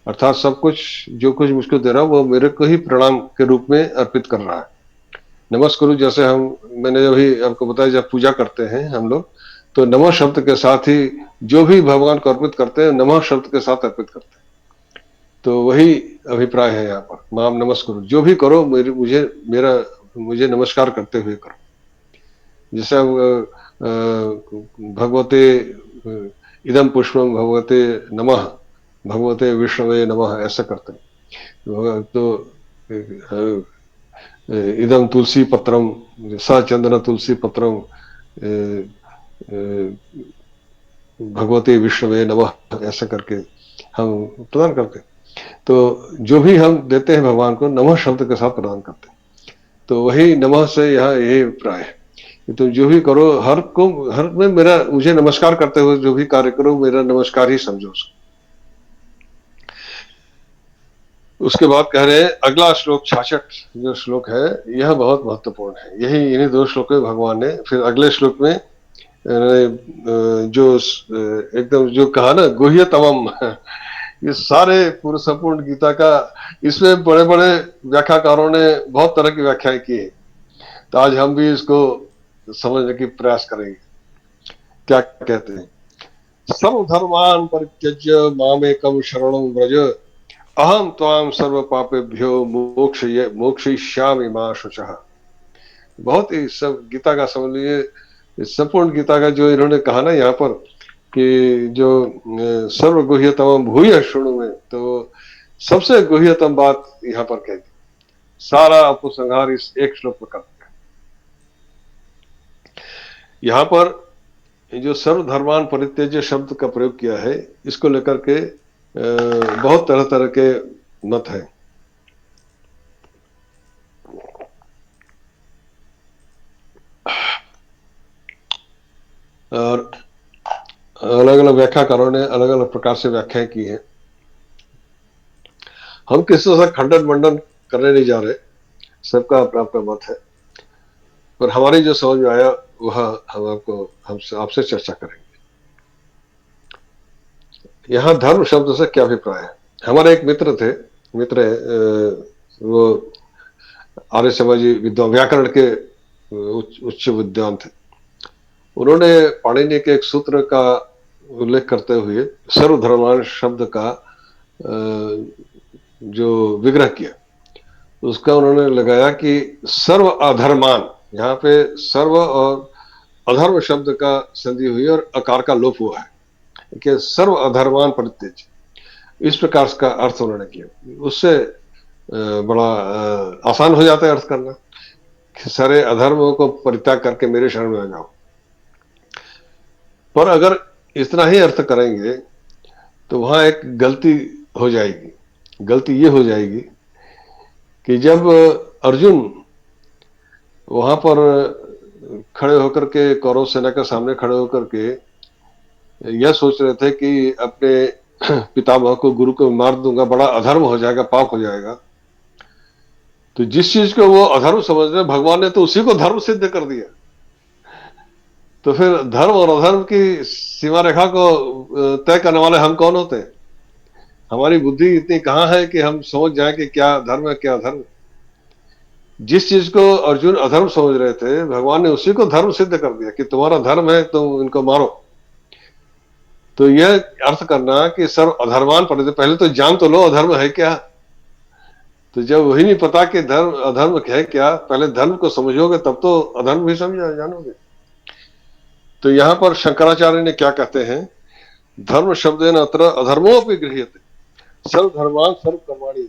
अर्थात सब कुछ जो कुछ मुझको दे रहा है वो मेरे को ही प्रणाम के रूप में अर्पित कर रहा है। नमस्कुरु जैसे मैंने अभी आपको बताया, जब पूजा करते हैं हम लोग तो नमः शब्द के साथ ही जो भी भगवान को अर्पित करते हैं नमः शब्द के साथ अर्पित करते हैं। तो वही अभिप्राय है यहाँ पर, माम नमस्कुरु, जो भी करो मुझे नमस्कार करते हुए करो। जैसे भगवते इदम पुष्पम भगवते नमः, भगवते विष्णवे नमः, ऐसा करते हैं। तो इदम तुलसी पत्रम स चंदन तुलसी पत्रम भगवते विष्णवे नमः, ऐसा करके हम प्रदान करते हैं। तो जो भी हम देते हैं भगवान को नमः शब्द के साथ प्रदान करते हैं। तो वही नमः से यहाँ यही अभिप्राय है कि तुम जो भी करो, हर में मुझे नमस्कार करते हुए जो भी कार्य करो मेरा नमस्कार ही समझो उसको। उसके बाद कह रहे हैं अगला श्लोक 66 जो श्लोक है यह बहुत महत्वपूर्ण है। यही इन्हीं दो श्लोक में भगवान ने फिर अगले श्लोक में जो एकदम जो कहा ना गुह्यतमम, ये सारे पूरे संपूर्ण गीता का, इसमें बड़े बड़े व्याख्याकारों ने बहुत तरह की व्याख्याएं की है। तो आज हम भी इसको समझने की प्रयास करेंगे। क्या कहते हैं, सर्वधर्मान परित्यज्य मामेकम शरणं व्रज अहम त्वाम सर्व पापेभ्यो मोक्षयिष्यामि मा शुचः। बहुत ही सब गीता का समझ लीजिए, संपूर्ण गीता का जो इन्होंने कहा ना यहाँ पर कि जो सर्व गुह्यतम भूय शृणु में, तो सबसे गुह्यतम बात यहाँ पर कह दी, सारा उपसंहार इस एक श्लोक में कर। यहाँ पर जो सर्वधर्मान परित्यज्य शब्द का प्रयोग किया है, इसको लेकर के बहुत तरह तरह के मत है। और अलग अलग व्याख्याकारों ने अलग अलग प्रकार से व्याख्याएं की है। हम किसी से खंडन मंडन करने नहीं जा रहे, सबका अपना अपना मत है, पर हमारी जो समझ में आया वह हम आपसे चर्चा करेंगे। यहाँ धर्म शब्द से क्या अभिप्राय है। हमारे एक मित्र वो आर्य समाजी विद्वान व्याकरण के उच्च विद्वान थे। उन्होंने पाणिनि के एक सूत्र का उल्लेख करते हुए सर्वधर्मान शब्द का जो विग्रह किया, उसका उन्होंने लगाया कि सर्व अधर्मान, यहाँ पे सर्व और अधर्म शब्द का संधि हुई और अकार का लोप हुआ है कि सर्व अधर्मान परित्यज, इस प्रकार का अर्थ उन्होंने किया। उससे बड़ा आसान हो जाता है अर्थ करना, सारे अधर्मों को परित्याग करके मेरे शरण में आ जाओ। पर अगर इतना ही अर्थ करेंगे तो वहां एक गलती हो जाएगी। गलती ये हो जाएगी कि जब अर्जुन वहां पर खड़े होकर के कौरव सेना के सामने खड़े होकर के यह सोच रहे थे कि अपने पितामह को, गुरु को मार दूंगा, बड़ा अधर्म हो जाएगा, पाप हो जाएगा। तो जिस चीज को वो अधर्म समझ रहे, भगवान ने तो उसी को धर्म सिद्ध कर दिया। तो फिर धर्म और अधर्म की सीमा रेखा को तय करने वाले हम कौन होते हैं? हमारी बुद्धि इतनी कहाँ है कि हम समझ जाए कि क्या धर्म है क्या अधर्म। जिस चीज को अर्जुन अधर्म समझ रहे थे, भगवान ने उसी को धर्म सिद्ध कर दिया कि तुम्हारा धर्म है, तुम इनको मारो। तो यह अर्थ करना कि सर्व अधर्मान पड़े, पहले तो जान तो लो अधर्म है क्या। तो जब वही नहीं पता कि धर्म अधर्म है क्या, पहले धर्म को समझोगे तब तो अधर्म भी समझ जानोगे। तो यहाँ पर शंकराचार्य ने क्या कहते हैं, धर्म शब्देन अत्र अधर्मोपि गृह्यते सर्व धर्मान सर्व कर्माणि।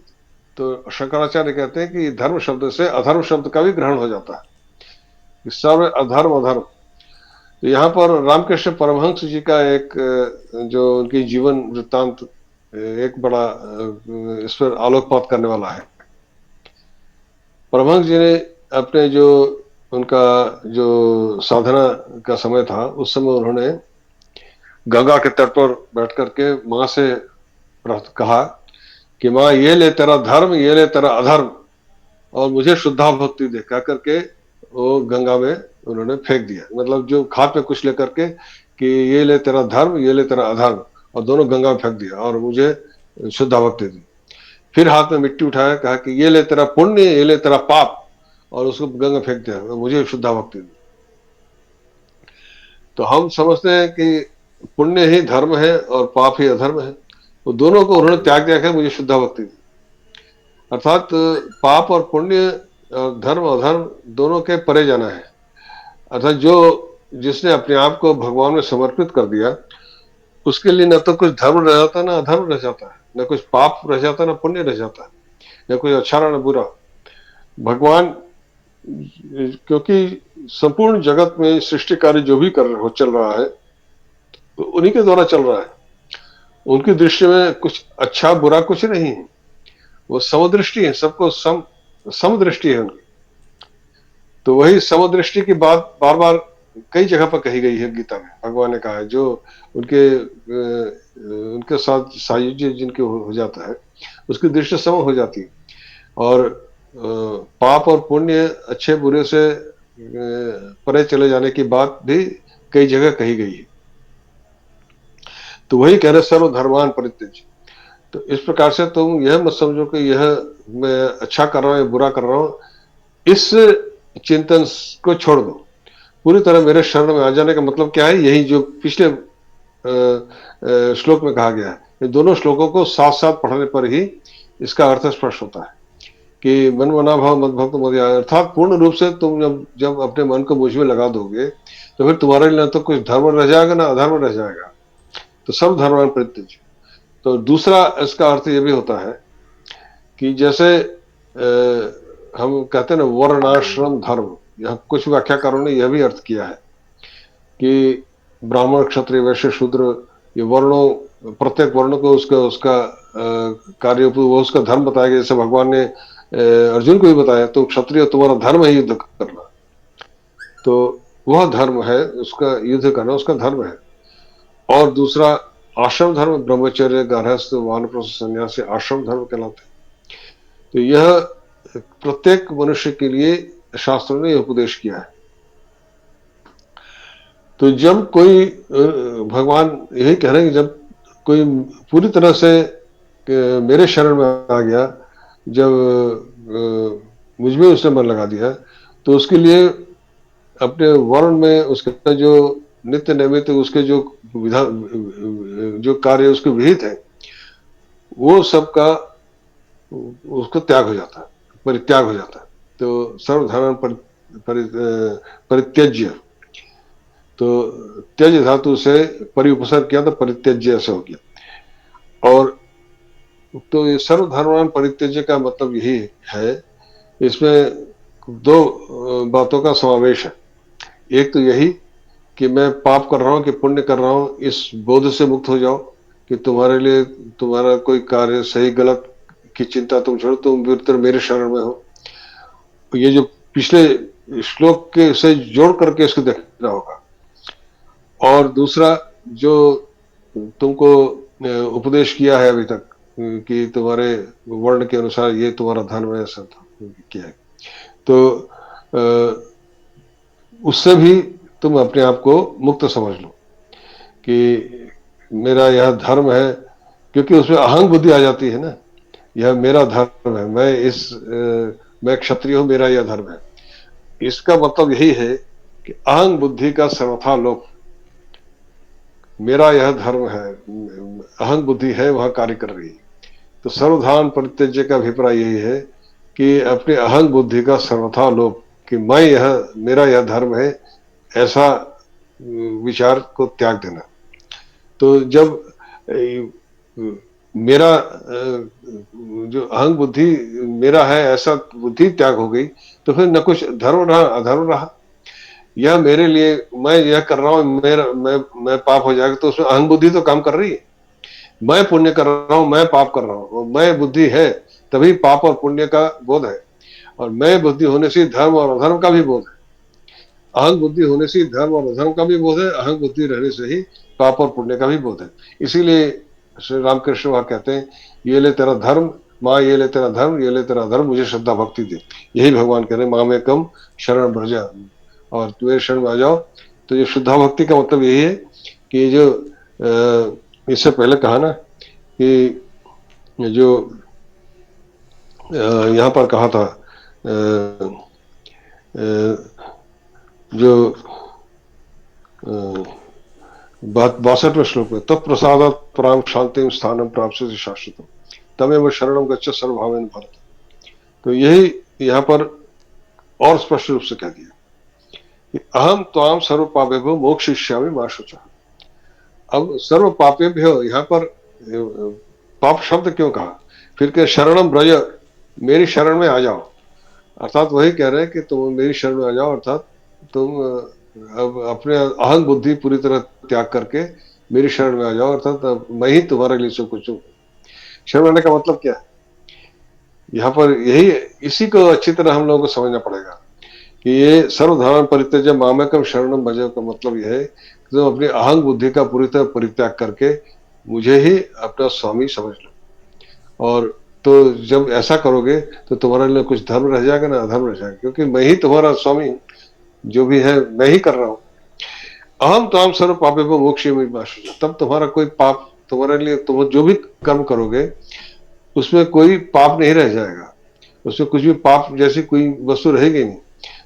तो शंकराचार्य कहते हैं कि धर्म शब्द से अधर्म शब्द का भी ग्रहण हो जाता है, सर्व अधर्म अधर्म। तो यहाँ पर रामकृष्ण परमहंस जी का एक जो उनकी जीवन वृत्तांत एक बड़ा इस पर आलोकपात करने वाला है। परमहंस जी ने अपने जो उनका जो साधना का समय था, उस समय उन्होंने गंगा के तट पर बैठ करके माँ से कहा कि माँ ये ले तेरा धर्म, ये ले तेरा अधर्म, और मुझे शुद्धा भक्ति दे। कह करके वो गंगा में उन्होंने फेंक दिया, मतलब जो हाथ में कुछ लेकर के कि ये ले तेरा धर्म, ये ले तेरा अधर्म, और दोनों गंगा में फेंक दिया और मुझे शुद्धा भक्ति दी। फिर हाथ में मिट्टी उठाया, कहा कि ये ले तेरा पुण्य, ये ले तेरा पाप, और उसको गंगा फेंक दिया, मुझे शुद्धा भक्ति दी। तो हम समझते हैं कि पुण्य ही धर्म है और पाप ही अधर्म है, वो दोनों को उन्होंने त्याग दिया है, मुझे शुद्धा भक्ति दी। अर्थात पाप और पुण्य, धर्म अधर्म दोनों के परे जाना है। अर्थात जो जिसने अपने आप को भगवान में समर्पित कर दिया, उसके लिए न तो कुछ धर्म रह जाता ना अधर्म रह जाता है, न कुछ पाप रह जाता ना पुण्य रह जाता है, न कुछ अच्छा ना बुरा। भगवान, क्योंकि संपूर्ण जगत में सृष्टि कार्य जो भी चल रहा है, तो उन्हीं के द्वारा चल रहा है। उनकी दृष्टि में कुछ अच्छा बुरा कुछ नहीं है, वो समदृष्टि है, सबको समदृष्टि है उनकी। तो वही समदृष्टि की बात बार बार कई जगह पर कही गई है गीता में। भगवान ने कहा है जो उनके साथ सायुज्य जिनके हो जाता है, उसकी दृष्टि सम हो जाती है। और पाप और पुण्य, अच्छे बुरे से परे चले जाने की बात भी कई जगह कही गई है। तो वही कह रहे सर्व धर्मान परित्यज्य। तो इस प्रकार से तुम यह मत समझो कि यह मैं अच्छा कर रहा हूं या बुरा कर रहा हूं, इस चिंतन को छोड़ दो, पूरी तरह मेरे शरण में आ जाने का मतलब क्या है, यही जो पिछले श्लोक में कहा गया है। ये दोनों श्लोकों को साथ साथ पढ़ने पर ही इसका अर्थ स्पष्ट होता है कि मन मना भाव मद भक्त मद, अर्थात पूर्ण रूप से तुम जब अपने मन को मुझ में लगा दोगे, तो फिर तुम्हारे लिए ना तो कुछ धर्म रह जाएगा ना अधर्म रह जाएगा। तो सब धर्म परित्यज्य। तो दूसरा इसका अर्थ यह भी होता है कि जैसे हम कहते हैं ना वर्णाश्रम धर्म, यहाँ कुछ व्याख्याकारों ने यह भी अर्थ किया है कि ब्राह्मण क्षत्रिय वैश्य शूद्र, ये वर्णों, प्रत्येक वर्ण को उसका कार्य, वो उसका धर्म बताया गया। जैसे भगवान ने अर्जुन को भी बताया, तो क्षत्रिय तुम्हारा धर्म है युद्ध करना, तो वह धर्म है, उसका युद्ध करना उसका धर्म है। और दूसरा आश्रम धर्म, ब्रह्मचर्य गारहस्थ वानप्रस्थ संन्यास आश्रम धर्म कहलाते हैं। तो यह प्रत्येक मनुष्य के लिए शास्त्रों ने उपदेश किया है। तो जब कोई, भगवान यही कह रहे हैं कि जब कोई पूरी तरह से मेरे शरण में आ गया, जब मुझ में उसने मन लगा दिया, तो उसके लिए अपने वर्ण में उसका जो नित्य नैमित उसके जो विधान, जो कार्य उसके विहित है, वो सब का उसको त्याग हो जाता है, परित्याग हो जाता है। तो सर्वधर्म परित्यज्य, तो त्यज धातु से परि उपसर्ग किया तो परित्यज्य ऐसा हो गया। और तो ये सर्वधर्मान परित्यज्य का मतलब यही है, इसमें दो बातों का समावेश है। एक तो यही कि मैं पाप कर रहा हूं कि पुण्य कर रहा हूं, इस बोध से मुक्त हो जाओ कि तुम्हारे लिए तुम्हारा कोई कार्य सही गलत की चिंता तुम छोड़ो, तुम मेरे शरण में हो। ये जो पिछले श्लोक के से जोड़ करके इसको देखना होगा। और दूसरा जो तुमको उपदेश किया है अभी तक कि तुम्हारे वर्ण के अनुसार ये तुम्हारा धर्म है, ऐसा किया है, तो उससे भी तुम अपने आप को मुक्त समझ लो कि मेरा यह धर्म है, क्योंकि उसमें अहंग बुद्धि आ जाती है ना, यह मेरा धर्म है, मैं क्षत्रिय हूं, मेरा यह धर्म है। इसका मतलब यही है कि अहंग बुद्धि का सर्वथा लोप, मेरा यह धर्म है, अहंग बुद्धि है वहां कार्य कर रही है। तो सर्वधान परित्यज्य का अभिप्राय यही है कि अपने अहंग बुद्धि का सर्वथा लोप, कि मेरा यह धर्म है, ऐसा विचार को त्याग देना। तो जब मेरा जो अहंग बुद्धि मेरा है ऐसा बुद्धि त्याग हो गई, तो फिर न कुछ धर्म रहा अधर्म रहा। यह मेरे लिए, मैं यह कर रहा हूं, मैं पाप हो जाएगा, तो उसमें अहंग बुद्धि तो काम कर रही है। मैं पुण्य कर रहा हूं, मैं पाप कर रहा हूं, मैं बुद्धि है तभी पाप और पुण्य का बोध है, और मैं बुद्धि होने से धर्म और अधर्म का भी बोध है। अहंग बुद्धि होने से धर्म और अधर्म का भी बोध है, अहंग बुद्धि रहने से ही पाप और पुण्य का भी बोध है। इसीलिए श्री रामकृष्ण वहां कहते हैं, ये ले तेरा धर्म माँ, ये ले तेरा धर्म, ये ले तेरा धर्म, मुझे श्रद्धा भक्ति दे। यही भगवान कह रहे हैं, माँ में कम शरण भजा, और तुम्हें शरण में आ जाओ। तो ये शुद्धा भक्ति का मतलब यही है कि जो इससे पहले कहा ना कि जो यहाँ पर कहा था जो 62वें श्लोक में, तब प्रसादात् पराम शांतिम स्थानम प्राप्स्यसि शाश्वतम तमेव शरणम गच्छ सर्वभावेन भारत। तो यही यहाँ पर और स्पष्ट रूप से कह दिया कि अहम त्वाम सर्व पापेभ्यो मोक्षयिष्यामि मा शुचः। अब सर्व पापेभ्यो यहाँ पर पाप शब्द क्यों कहा, फिर के शरणम ब्रज, मेरी शरण में आ जाओ, अर्थात वही कह रहे हैं कि तुम मेरी शरण में आ जाओ, अर्थात तुम अब अपने अहंग बुद्धि पूरी तरह त्याग करके मेरी शरण में आ जाओ, अर्थात मैं ही तुम्हारे लिए सब कुछ हूं। शरण आने का मतलब क्या है, यहाँ पर यही, इसी को अच्छी तरह हम लोगों को समझना पड़ेगा कि ये सर्वधर्म परित्यज्य मामेकम शरणम भज का मतलब यह है कि तुम अपनी अहंग बुद्धि का पूरी तरह परित्याग करके मुझे ही अपना स्वामी समझ लो। और तो जब ऐसा करोगे तो तुम्हारे लिए कुछ धर्म रह जाएगा ना अधर्म रह जाएगा, क्योंकि मैं ही तुम्हारा स्वामी, जो भी है मैं ही कर रहा हूं। अहम त्वाम सर्व पापे पर मोक्ष, तब तुम्हारा कोई पाप, तुम्हारे लिए तुम जो भी कर्म करोगे उसमें कोई पाप नहीं रह जाएगा, उसमें कुछ भी पाप जैसी कोई वस्तु रहेगी नहीं।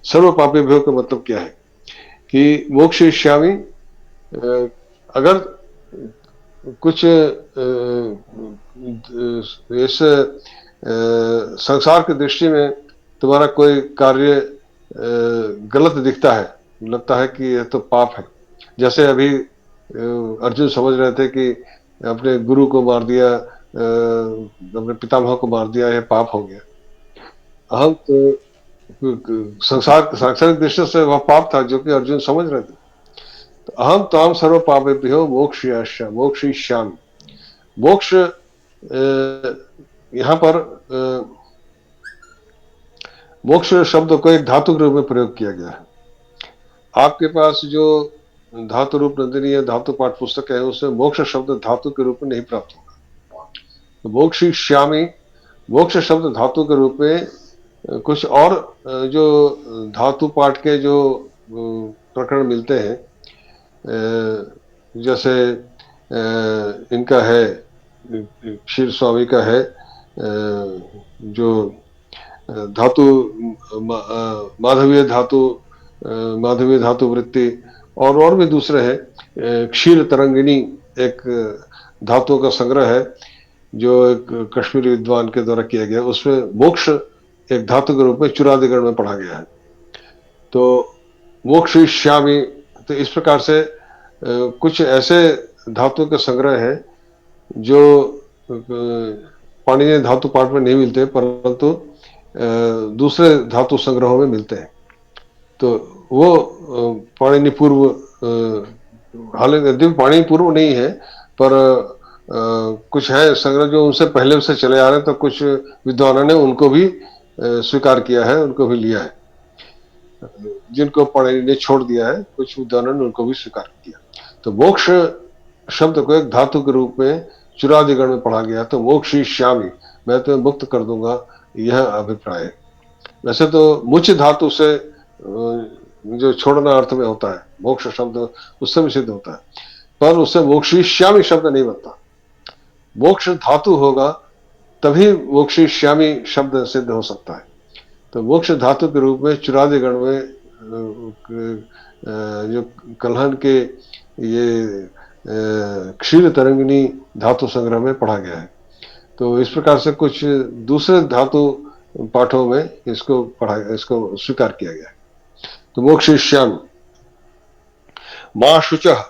सर्व पापे भ्यो का मतलब क्या है कि मोक्षयिष्यामि, अगर कुछ इस संसार की दृष्टि में तुम्हारा कोई कार्य गलत दिखता है, लगता है कि यह तो पाप है, जैसे अभी अर्जुन समझ रहे थे कि अपने गुरु को मार दिया, अपने पितामह को मार दिया, यह पाप हो गया। हम तो सांसारिक दृष्टि से वह पाप था जो कि अर्जुन समझ रहे थे। तो अहम ताम सर्व पापेभ्यो मोक्षयिष्यामि, मोक्ष यहाँ पर मोक्ष शब्द को एक धातु के रूप में प्रयोग किया गया है। आपके पास जो धातु रूप नंदिनी या धातु पाठ पुस्तक है उसमें मोक्ष शब्द धातु के रूप में नहीं प्राप्त होगा। तो मोक्षयिष्यामि, मोक्ष शब्द धातु के रूप में कुछ और जो धातु पाठ के जो प्रकरण मिलते हैं, जैसे इनका है, क्षीर स्वामी का है जो धातु माधवीय धातु वृत्ति, और भी दूसरे हैं। क्षीर तरंगिणी एक धातुओं का संग्रह है जो एक कश्मीरी विद्वान के द्वारा किया गया, उसमें मोक्ष एक धातु के रूप में चुरादिगण में पढ़ा गया है। तो मोक्षयिष्यामि, तो इस प्रकार से कुछ ऐसे धातुओं के संग्रह है जो पाणिनीय धातु पाठ में नहीं मिलते, परंतु दूसरे धातु संग्रहों में मिलते हैं। तो वो पाणिनि पूर्व, हालांकि पाणिनि पूर्व नहीं है, पर कुछ है संग्रह जो उनसे पहले से चले आ रहे हैं, तो कुछ विद्वानों ने उनको भी स्वीकार किया है, उनको भी लिया है। जिनको पढ़ने ने छोड़ दिया है, कुछ विद्वानों ने उनको भी स्वीकार किया। तो मोक्ष शब्द को एक धातु के रूप में चुरादिगण में पढ़ा गया, तो मोक्षयिष्यामि, मैं तुम्हें मुक्त कर दूंगा, यह अभिप्राय है। वैसे तो मुच धातु से जो छोड़ना अर्थ में होता है, मोक्ष शब्द उससे भी सिद्ध होता है, पर उससे मोक्षयिष्यामि शब्द नहीं बनता। मोक्ष धातु होगा तभी मोक्षयिष्यामि शब्द सिद्ध हो सकता है। तो मोक्ष धातु के रूप में चुरादिगण में जो कल्हन के ये क्षीर तरंगिनी धातु संग्रह में पढ़ा गया है। तो इस प्रकार से कुछ दूसरे धातु पाठों में इसको स्वीकार किया गया है। तो मोक्षयिष्यामि, मां शुचः,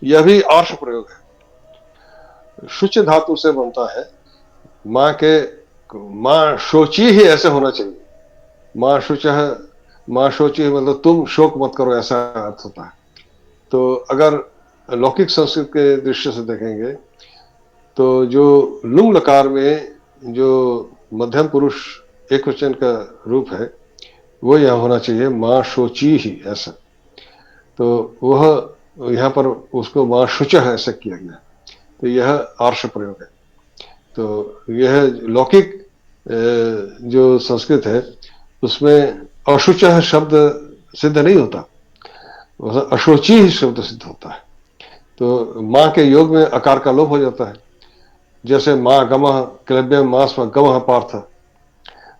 यह भी आर्ष प्रयोग है, शुच धातु से बनता है। मां शोची ही ऐसे होना चाहिए, मां शुचः, मां शोची मतलब तुम शोक मत करो, ऐसा अर्थ होता है। तो अगर लौकिक संस्कृत के दृष्टि से देखेंगे तो जो लुंग लकार में जो मध्यम पुरुष एक वचन का रूप है वो यह होना चाहिए, मां शोची ही ऐसा। तो वह यहाँ पर उसको मां शुचः ऐसा किया गया, तो यह आर्ष प्रयोग है। तो यह लौकिक जो संस्कृत है उसमें अशुचः शब्द सिद्ध नहीं होता, अशोची ही शब्द सिद्ध होता है। तो मां के योग में अकार का लोप हो जाता है, जैसे मां गमः क्लव्य मास गमः पार्थ,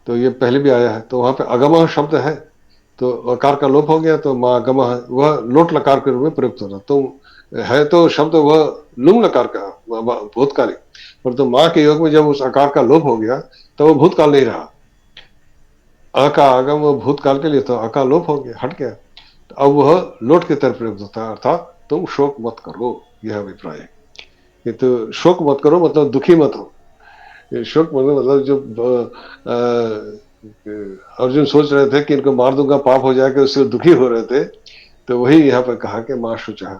तो ये पहले भी आया है। तो वहां पे अगमः शब्द है तो अकार का लोप हो गया, तो मां गमः वह लोट लकार के रूप में प्रयुक्त होता। तो है तो शब्द वह लुंग लकार का भूतकालिक, पर तो मां के योग में जब उस अकार का लोप हो गया तो वो भूतकाल नहीं रहा। अ का आगम वो भूतकाल के लिए, तो अका लोप हो गया, हट गया, तो अब वह लोट की तरफ प्रयुक्त होता है, अर्थात तुम शोक मत करो, यह अभिप्राय है। ये तो शोक मत करो मतलब दुखी मत हो। ये शोक मतलब जो अर्जुन सोच रहे थे कि इनको मार दूंगा पाप हो जाएगा, उससे दुखी हो रहे थे, तो वही यहाँ पर कहा कि मां शुचः।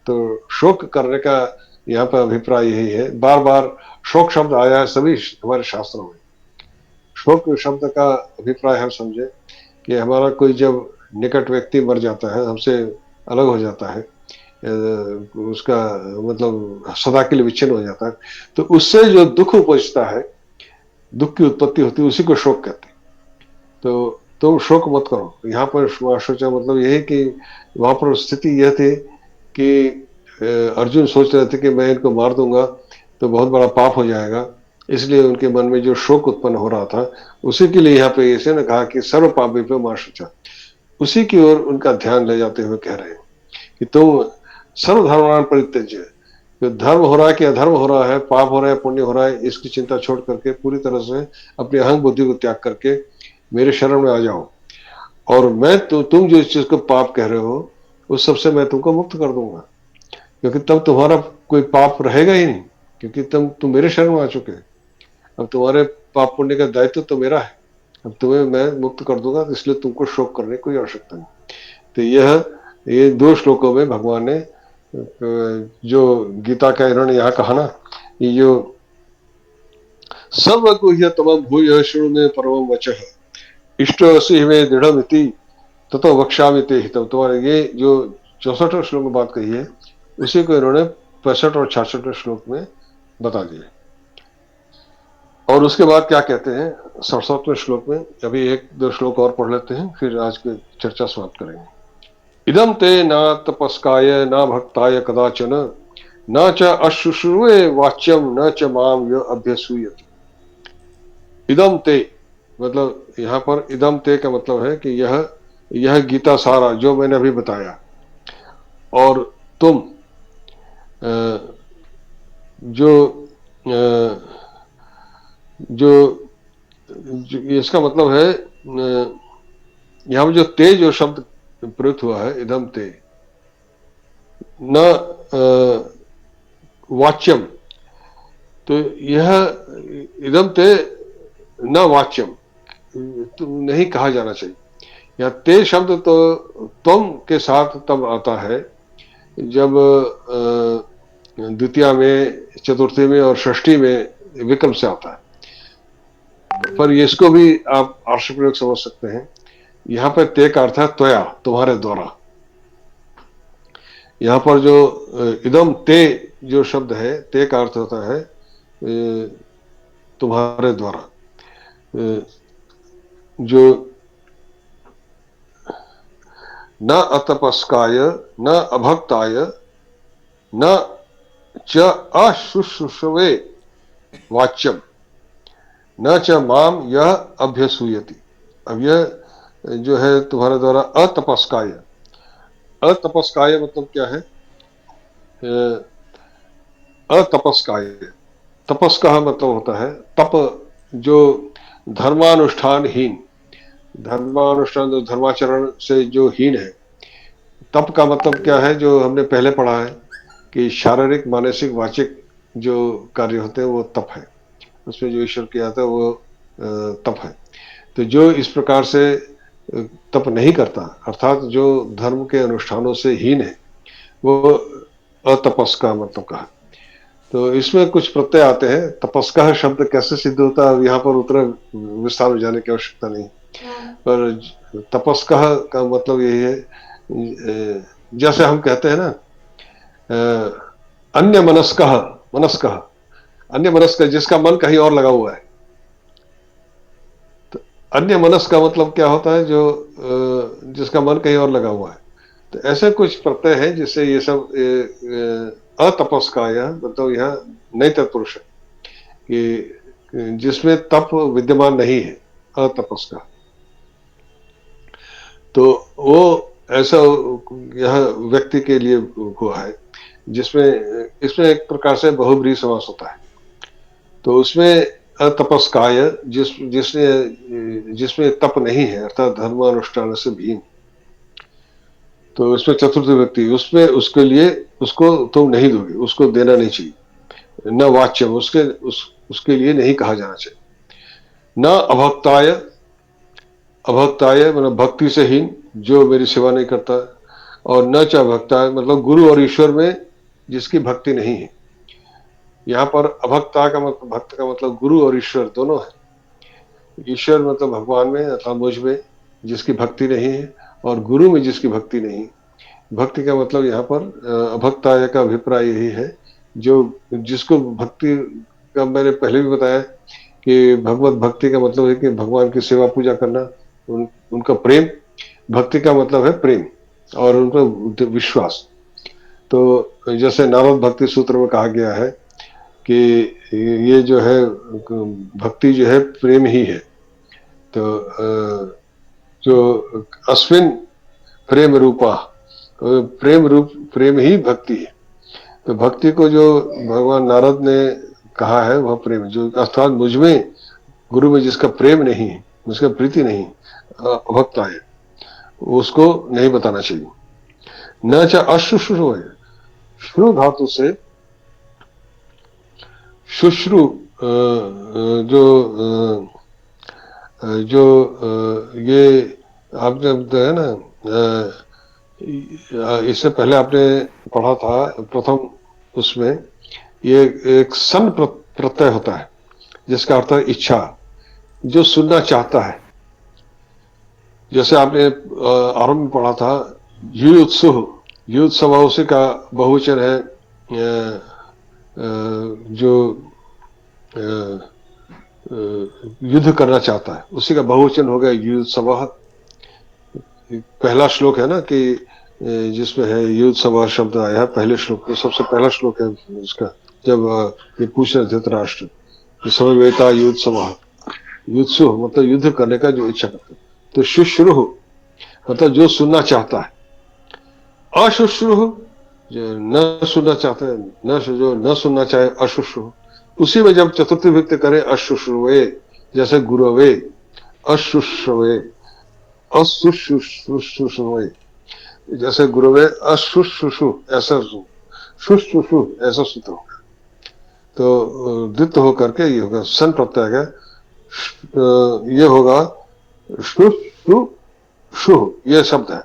तो शोक करने का यहाँ पर अभिप्राय यही है। बार बार शोक शब्द आया है सभी हमारे शास्त्रों में। शोक शब्द का अभिप्राय हम समझे कि हमारा कोई जब निकट व्यक्ति मर जाता है, हमसे अलग हो जाता है, उसका मतलब सदा के लिए विच्छिन्न हो जाता है, तो उससे जो दुख उपजता है, दुख की उत्पत्ति होती है, उसी को शोक कहते हैं। तो तुम शोक मत करो, यहाँ पर सोचा मतलब यही कि वहां पर स्थिति यह थी कि अर्जुन सोच रहे थे कि मैं इनको मार दूंगा तो बहुत बड़ा पाप हो जाएगा, इसलिए उनके मन में जो शोक उत्पन्न हो रहा था उसी के लिए यहाँ पे इसे ने कहा कि सर्व पापी पे मां शुचः, उसी की ओर उनका ध्यान ले जाते हुए कह रहे हैं कि तुम सर्वधर्मान् परित्यज्य, जो धर्म हो रहा है कि अधर्म हो रहा है, पाप हो रहा है पुण्य हो रहा है, इसकी चिंता छोड़ करके पूरी तरह से अपनी अहंग बुद्धि को त्याग करके मेरे शरण में आ जाओ, और मैं तुम जो इस चीज को पाप कह रहे हो उस सबसे मैं तुमको मुक्त कर दूंगा, क्योंकि तब तुम्हारा कोई पाप रहेगा ही नहीं, क्योंकि तुम मेरे शरण में आ चुके हैं। अब तुम्हारे पाप पुण्य का दायित्व तो मेरा है, अब तुम्हें मैं मुक्त कर दूंगा, तो इसलिए तुमको शोक करने की कोई आवश्यकता नहीं। तो ये 2 श्लोकों में भगवान ने जो गीता का इन्होंने यहाँ कहा ना, ये जो सर्वगुह्य तमं भूय शृणु मे परमं वचः इष्टोऽसि मे दृढ़मिति ततो वक्ष्यामि ते हितम्, तुम्हारे ये जो 64 श्लोक में बात कही है उसी को इन्होंने 65 और 66 श्लोक में बता दिया। और उसके बाद क्या कहते हैं 67वें श्लोक में, अभी 1-2 श्लोक और पढ़ लेते हैं फिर आज की चर्चा समाप्त करेंगे। इदम ते न तपस्काय न भक्ताय कदाचन न च अशुश्रूये वाच्यम न च माम य अभ्यसूयति। इदम ते मतलब यहाँ पर इदम ते का मतलब है कि यह गीता सारा जो मैंने अभी बताया, और तुम जो इसका मतलब है यहाँ पर जो ते जो शब्द प्रयुक्त हुआ है, इदम ते न वाच्यम, तो यह इदम ते न वाच्यम नहीं कहा जाना चाहिए। यह ते शब्द तो तुम के साथ तब आता है जब द्वितीया में, चतुर्थी में और षष्ठी में विकल्प से आता है, पर इसको भी आप आर्ष प्रयोग समझ सकते हैं। यहाँ पर ते का अर्थ है त्वया, तुम्हारे द्वारा। यहाँ पर जो इदम ते जो शब्द है, ते का अर्थ होता है तुम्हारे द्वारा। जो न अतपस्काय न अभक्ताय न च अशुश्रूषवे वाच्यम न च माम यह अभ्यसूयति। अब यह जो है तुम्हारे द्वारा अतपस्काय, अतपस्काय मतलब क्या है? अतपस्काय, तपस का मतलब होता है तप, जो धर्मानुष्ठानहीन, धर्मानुष्ठान जो धर्माचरण से जो हीन है। तप का मतलब क्या है? जो हमने पहले पढ़ा है कि शारीरिक मानसिक वाचिक जो कार्य होते हैं वो तप है, उसमें जो ईश्वर किया था वो तप है। तो जो इस प्रकार से तप नहीं करता, अर्थात जो धर्म के अनुष्ठानों से हीन है, वो अतपस का मतलब कहा। तो इसमें कुछ प्रत्यय आते हैं। तपस्का शब्द कैसे सिद्ध होता है, यहाँ पर उतना विस्तार में जाने की आवश्यकता नहीं, पर तपस्का का मतलब यही है, जैसे हम कहते हैं ना अन्य मनस्क, मनस्क, अन्य मनस्क जिसका मन कहीं और लगा हुआ है। तो अन्य मनस्क का मतलब क्या होता है? जो जिसका मन कहीं और लगा हुआ है। तो ऐसे कुछ प्रत्यय हैं जिससे ये सब अतपस्काय मतलब यहाँ नई तत्पुरुष है कि जिसमें तप विद्यमान नहीं है, अतपस का। तो वो ऐसा यह व्यक्ति के लिए हुआ है जिसमें, इसमें एक प्रकार से बहुब्रीहि समास होता है। तो उसमें अतपस्काय जिसमें तप नहीं है, अर्थात धर्मानुष्ठान से भीन, तो उसमें चतुर्थ व्यक्ति, उसमें उसके लिए उसको तुम नहीं दोगे, उसको देना नहीं चाहिए। न वाच्यम, उसके लिए नहीं कहा जाना चाहिए। न अभक्ताय, अभक्ताय मतलब भक्ति से हीन, जो मेरी सेवा नहीं करता। और न च भक्ताय मतलब गुरु और ईश्वर में जिसकी भक्ति नहीं है। यहाँ पर अभक्ता का मतलब, भक्त का मतलब गुरु और ईश्वर दोनों है। ईश्वर मतलब भगवान में अथवा मुझ में जिसकी भक्ति नहीं है, और गुरु में जिसकी भक्ति नहीं। भक्ति का मतलब यहाँ पर अभक्ताय का अभिप्राय यही है, जो जिसको भक्ति का मैंने पहले भी बताया कि भगवत भक्ति का मतलब है कि भगवान की सेवा पूजा करना, उनका प्रेम। भक्ति का मतलब है प्रेम और उनका विश्वास। तो जैसे नारद भक्ति सूत्र में कहा गया है कि ये जो है भक्ति जो है प्रेम ही है। तो जो अस्मिन प्रेम रूपा, प्रेम रूप प्रेम ही भक्ति है। तो भक्ति को जो भगवान नारद ने कहा है वह प्रेम, जो अर्थात मुझमें गुरु में जिसका प्रेम नहीं है, जिसका प्रीति नहीं, अभक्ता है, उसको नहीं बताना चाहिए। न च अशुश्रू है, श्रु धातु से शुश्रु जो जो ये आपने बताया ना, इससे पहले आपने पढ़ा था प्रथम उसमें, ये एक सन प्रत्यय होता है जिसका अर्थ है इच्छा, जो सुनना चाहता है। जैसे आपने आरंभ में पढ़ा था युत्सुह, युत्सव उसी का बहुवचन है, जो युद्ध करना चाहता है, उसी का बहुवचन हो गया युत्सव। पहला श्लोक है ना कि जिसमें है युत्सव शब्द आया है, पहले श्लोक में सबसे पहला श्लोक है इसका, जब ये पूछ रहे धृतराष्ट्र समवेता युत्सव, युत्सु मतलब युद्ध करने का जो इच्छा करता है। तो शुश्रु मतलब जो सुनना चाहता है, अशुश्रु जो न सुनना चाहता है, जो न सुनना चाहे अशुश्रु। उसी में जब चतुर्थी विभक्ति करें अशुश्रुवे, जैसे गुरुवे, अशुश्रुवे, अशुश्रुवे, जैसे गुरुवे अशुश्रुषु, ऐसा शुश्रुषु ऐसा सूत्र होगा। तो द्वित्व होकर के ये होगा सन प्रत्यय है, ये होगा श्रु शु, ये शब्द है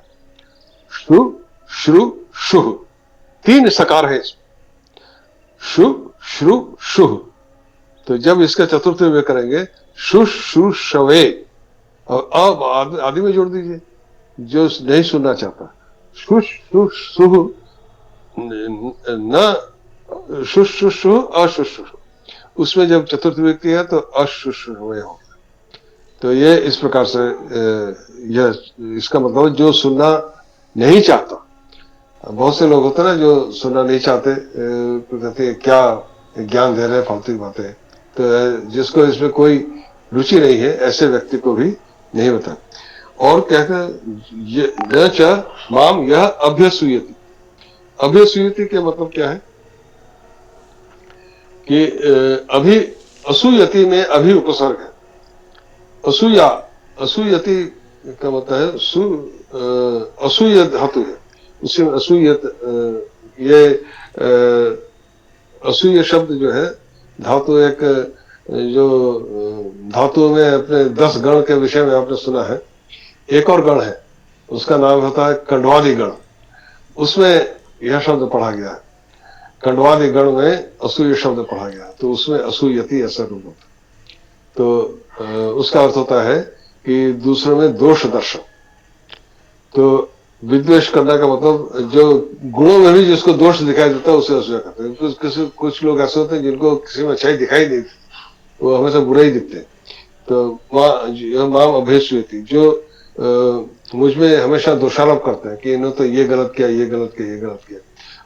श्रु श्रु शु, तीन सकार है इसमें, शु श्रु शु। तो जब इसका चतुर्थ में करेंगे शुश्रूषवे, और अब आदि में जोड़ दीजिए, जो नहीं सुनना चाहता। शुश शुश सुह न शुश शुश अशुश, उसमें जब चतुर्थ व्यक्ति है तो अशुश में हो। तो ये इस प्रकार से यह इसका मतलब जो सुनना नहीं चाहता। बहुत से लोग होते हैं ना जो सुनना नहीं चाहते, तो कहते हैं क्या ज्ञान दे रहे हैं, फालतू की बातें। तो जिसको इसमें कोई रुचि नहीं है ऐसे व्यक्ति को भी नहीं होता। और कहते हैं माम यह अभ्यसूयति। अभ्यसूयति के मतलब क्या है कि अभी असूयति में अभी उपसर्ग है। असूया, असूयति का मतलब है असूय धातु है, उसमें असूयत, ये असूय शब्द जो है धातु, एक जो धातु में अपने 10 गण के विषय में आपने सुना है, एक और गण है उसका नाम होता है कंडवादी गण, उसमें यह शब्द पढ़ा गया है। कंडवादी गण में असूय शब्द पढ़ा गया, तो उसमें असूयति ऐसा रूप होता है। तो उसका अर्थ होता है कि दूसरों में दोष दर्शन। तो विद्वेष करने का मतलब जो गुणों में भी जिसको दोष दिखाई देता है उसे असूया करते हैं। कुछ लोग ऐसे होते हैं जिनको किसी में अच्छाई दिखाई नहीं देती, वो हमेशा बुरा ही दिखते हैं। तो माम अभ्यसूयति, जो मुझ में हमेशा दोषारोप करते हैं कि इन्होंने तो ये गलत किया, ये गलत किया, ये गलत किया,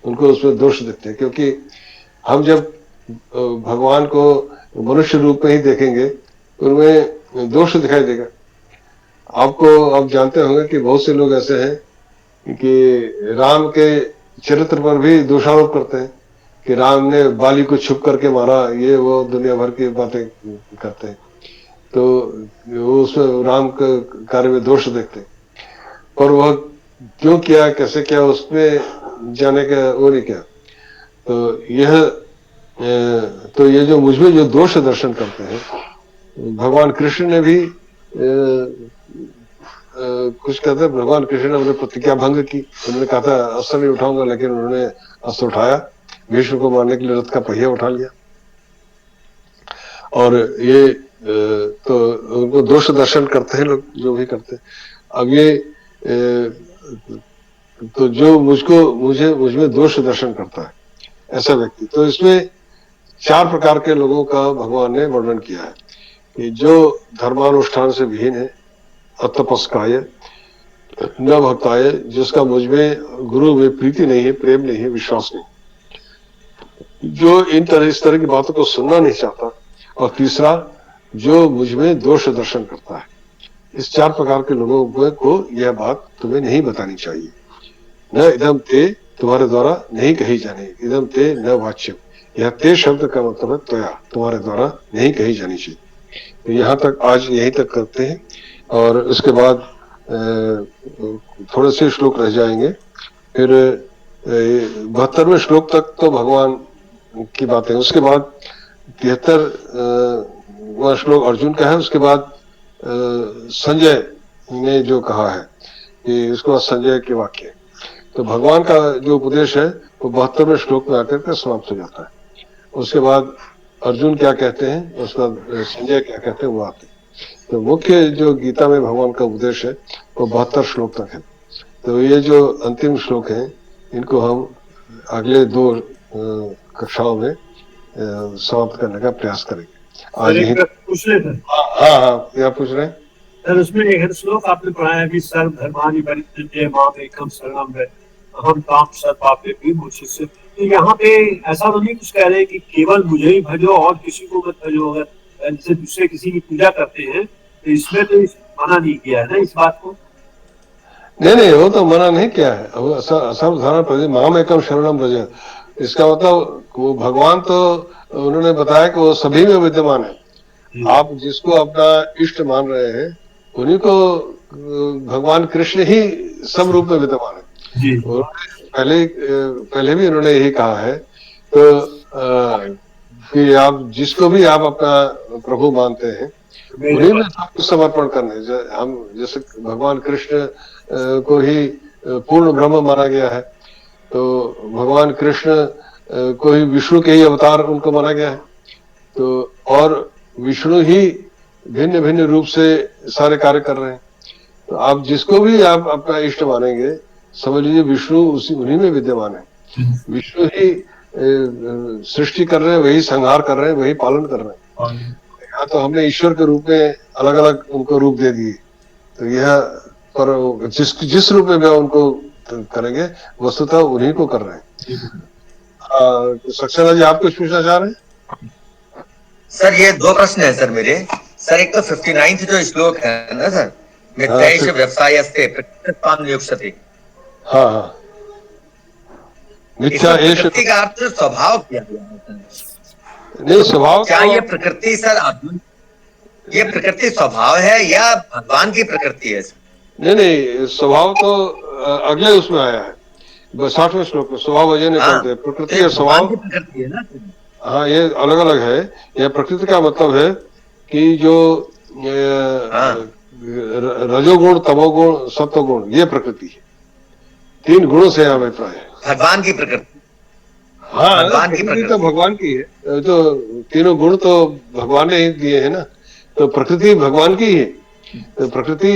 उनको उसमें दोष दिखते हैं। क्योंकि हम जब भगवान को मनुष्य रूप में ही देखेंगे उनमें दोष दिखाई देगा। आपको आप जानते होंगे कि बहुत से लोग ऐसे हैं कि राम के चरित्र पर भी दोषारोप करते हैं कि राम ने बाली को छुप करके मारा, ये वो दुनिया भर की बातें करते हैं। तो वो उसमें राम के कार्य में दोष देखते हैं, पर वह क्यों किया, कैसे किया, उसमें जाने का वो नहीं किया। तो ये जो मुझमें जो दोष दर्शन करते हैं, भगवान कृष्ण ने भी कुछ कहते हैं, भगवान कृष्ण ने अपने प्रतिज्ञा भंग की। उन्होंने कहा था अस्त्र नहीं उठाऊंगा, लेकिन उन्होंने अस्त्र उठाया, भीष्म को मारने के लिए रथ का पहिया उठा लिया। और ये तो उनको दोष दर्शन करते हैं लोग, जो भी करते हैं। अब ये तो जो मुझमें दोष दर्शन करता है ऐसा व्यक्ति, तो इसमें 4 प्रकार के लोगों का भगवान ने वर्णन किया है कि जो धर्मानुष्ठान से विहीन है, अतपस्काय, न भक्ताय, जिसका मुझमें गुरु में प्रीति नहीं है, प्रेम नहीं है, विश्वास नहीं, जो इस तरह की बातों को सुनना नहीं चाहता, और तीसरा जो मुझमें दोष दर्शन करता है। इस 4 प्रकार के लोगों को यह बात तुम्हें नहीं बतानी चाहिए। न इदम ते, तुम्हारे द्वारा नहीं कही जानी, इदम ते न वाच्यम, यह ते शब्द का मतलब है त्वया, तुम्हारे द्वारा नहीं कही जानी चाहिए। तो यहाँ तक आज यहीं तक करते हैं, और उसके बाद थोड़े से श्लोक रह जाएंगे। फिर 72वें श्लोक तक तो भगवान की बातें, उसके बाद 73वां श्लोक अर्जुन का है। उसके बाद संजय ने जो कहा है कि उसके बाद संजय के वाक्य। तो भगवान का जो उपदेश है वो 72वें श्लोक में आकर के समाप्त हो जाता है। उसके बाद अर्जुन क्या कहते हैं, उसके बाद संजय क्या कहते हैं, वो आते हैं। तो मुख्य जो गीता में भगवान का उपदेश है वो 72 श्लोक तक है। तो ये जो अंतिम श्लोक है इनको हम अगले 2 कक्षाओं में समाप्त करने का प्रयास करेंगे। आज यही पूछ रहे थे। हाँ, क्या पूछ रहे हैं सर? उसमें एक श्लोक आपने पढ़ाया कि सर्व धर्मानि परित्यज्य माम एकम शरणम अहम ताम सर्वपापेभ्यो मोक्षयिष्ये। तो यहाँ पे ऐसा तो नहीं कुछ कह रहे कि केवल मुझे ही भजो और किसी को मत भजो? अगर जैसे दूसरे किसी की पूजा करते हैं तो इसमें तो मना नहीं किया है ना इस बात को? नहीं, वो तो मना नहीं किया है। सर्व धर्म माम एकम शरणम भज, इसका मतलब वो भगवान तो उन्होंने बताया कि वो सभी में विद्यमान है। आप जिसको अपना इष्ट मान रहे हैं उन्हीं को भगवान कृष्ण ही सब रूप में विद्यमान है। पहले भी उन्होंने यही कहा है। तो कि आप जिसको भी आप अपना प्रभु मानते हैं उन्हीं में सब कुछ समर्पण करने। हम जैसे भगवान कृष्ण को ही पूर्ण ब्रह्म माना गया है, तो भगवान कृष्ण को ही विष्णु के ही अवतार उनको माना गया है। तो और विष्णु ही भिन्न भिन्न रूप से सारे कार्य कर रहे हैं। तो आप जिसको भी आप अपना इष्ट मानेंगे, समझ लीजिए विष्णु उसी उन्हीं में विद्यमान है। विष्णु ही सृष्टि कर रहे हैं, वही संहार कर रहे हैं, वही पालन कर रहे हैं। यहाँ तो हमने ईश्वर के रूप में अलग अलग उनको रूप दे दिए, तो यह पर जिस रूप में उनको करेंगे वस्तुतः उन्हीं को कर रहे हैं। सक्सेना जी, आप कुछ पूछना चाह रहे हैं? सर ये दो प्रश्न है सर मेरे। सर एक तो 59 जो श्लोक है ना सर, मिथ्याएष व्यवसायस्ते प्रकृतित्वान् नियुक्ष्यते। हाँ हाँ, मिथ्याएष प्रकृति का अर्थ स्वभाव किया गया है। नहीं, स्वभाव क्या ये प्रकृति सर ये प्रकृति स्वभाव है या भगवान की प्रकृति है? नहीं नहीं, स्वभाव तो अगले उसमें आया है 60वें श्लोक में, स्वभाव अजय ने कहते हैं। प्रकृति और स्वभाव प्रकृति है ना। हाँ, ये अलग अलग है। यह प्रकृति का मतलब है कि जो रजोगुण, तमोगुण, सत्वगुण, ये प्रकृति है। 3 गुणों से अभिप्राय है भगवान की प्रकृति। हाँ, भगवान की प्रकृति तो भगवान की है। तो तीनों गुण तो भगवान ने ही दिए है ना, तो प्रकृति भगवान की है। तो प्रकृति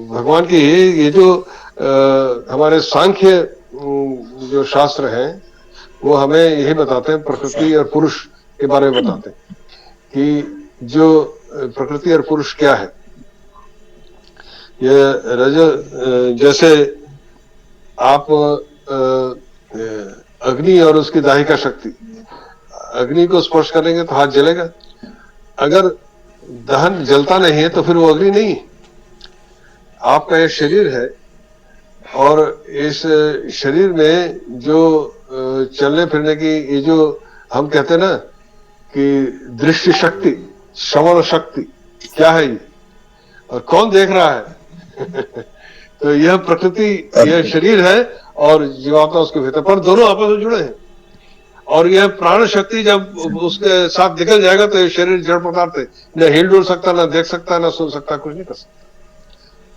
भगवान की है। ये जो हमारे सांख्य जो शास्त्र हैं वो हमें यही बताते हैं, प्रकृति और पुरुष के बारे में बताते हैं कि जो प्रकृति और पुरुष क्या है। ये जैसे आप अग्नि और उसकी दाहिका शक्ति, अग्नि को स्पर्श करेंगे तो हाथ जलेगा। अगर दहन जलता नहीं है तो फिर वो अग्नि नहीं है। आपका ये शरीर है और इस शरीर में जो चलने फिरने की ये जो हम कहते हैं ना कि दृष्टि शक्ति, श्रवण शक्ति, क्या है ये और कौन देख रहा है? तो यह प्रकृति, यह शरीर है और जीवात्मा उसके भीतर, पर दोनों आपस में जुड़े हैं। और यह प्राण शक्ति जब उसके साथ निकल जाएगा तो ये शरीर जड़ पदार्थ है, न हिल डुल सकता, न देख सकता, न सुन सकता, कुछ नहीं कर सकता।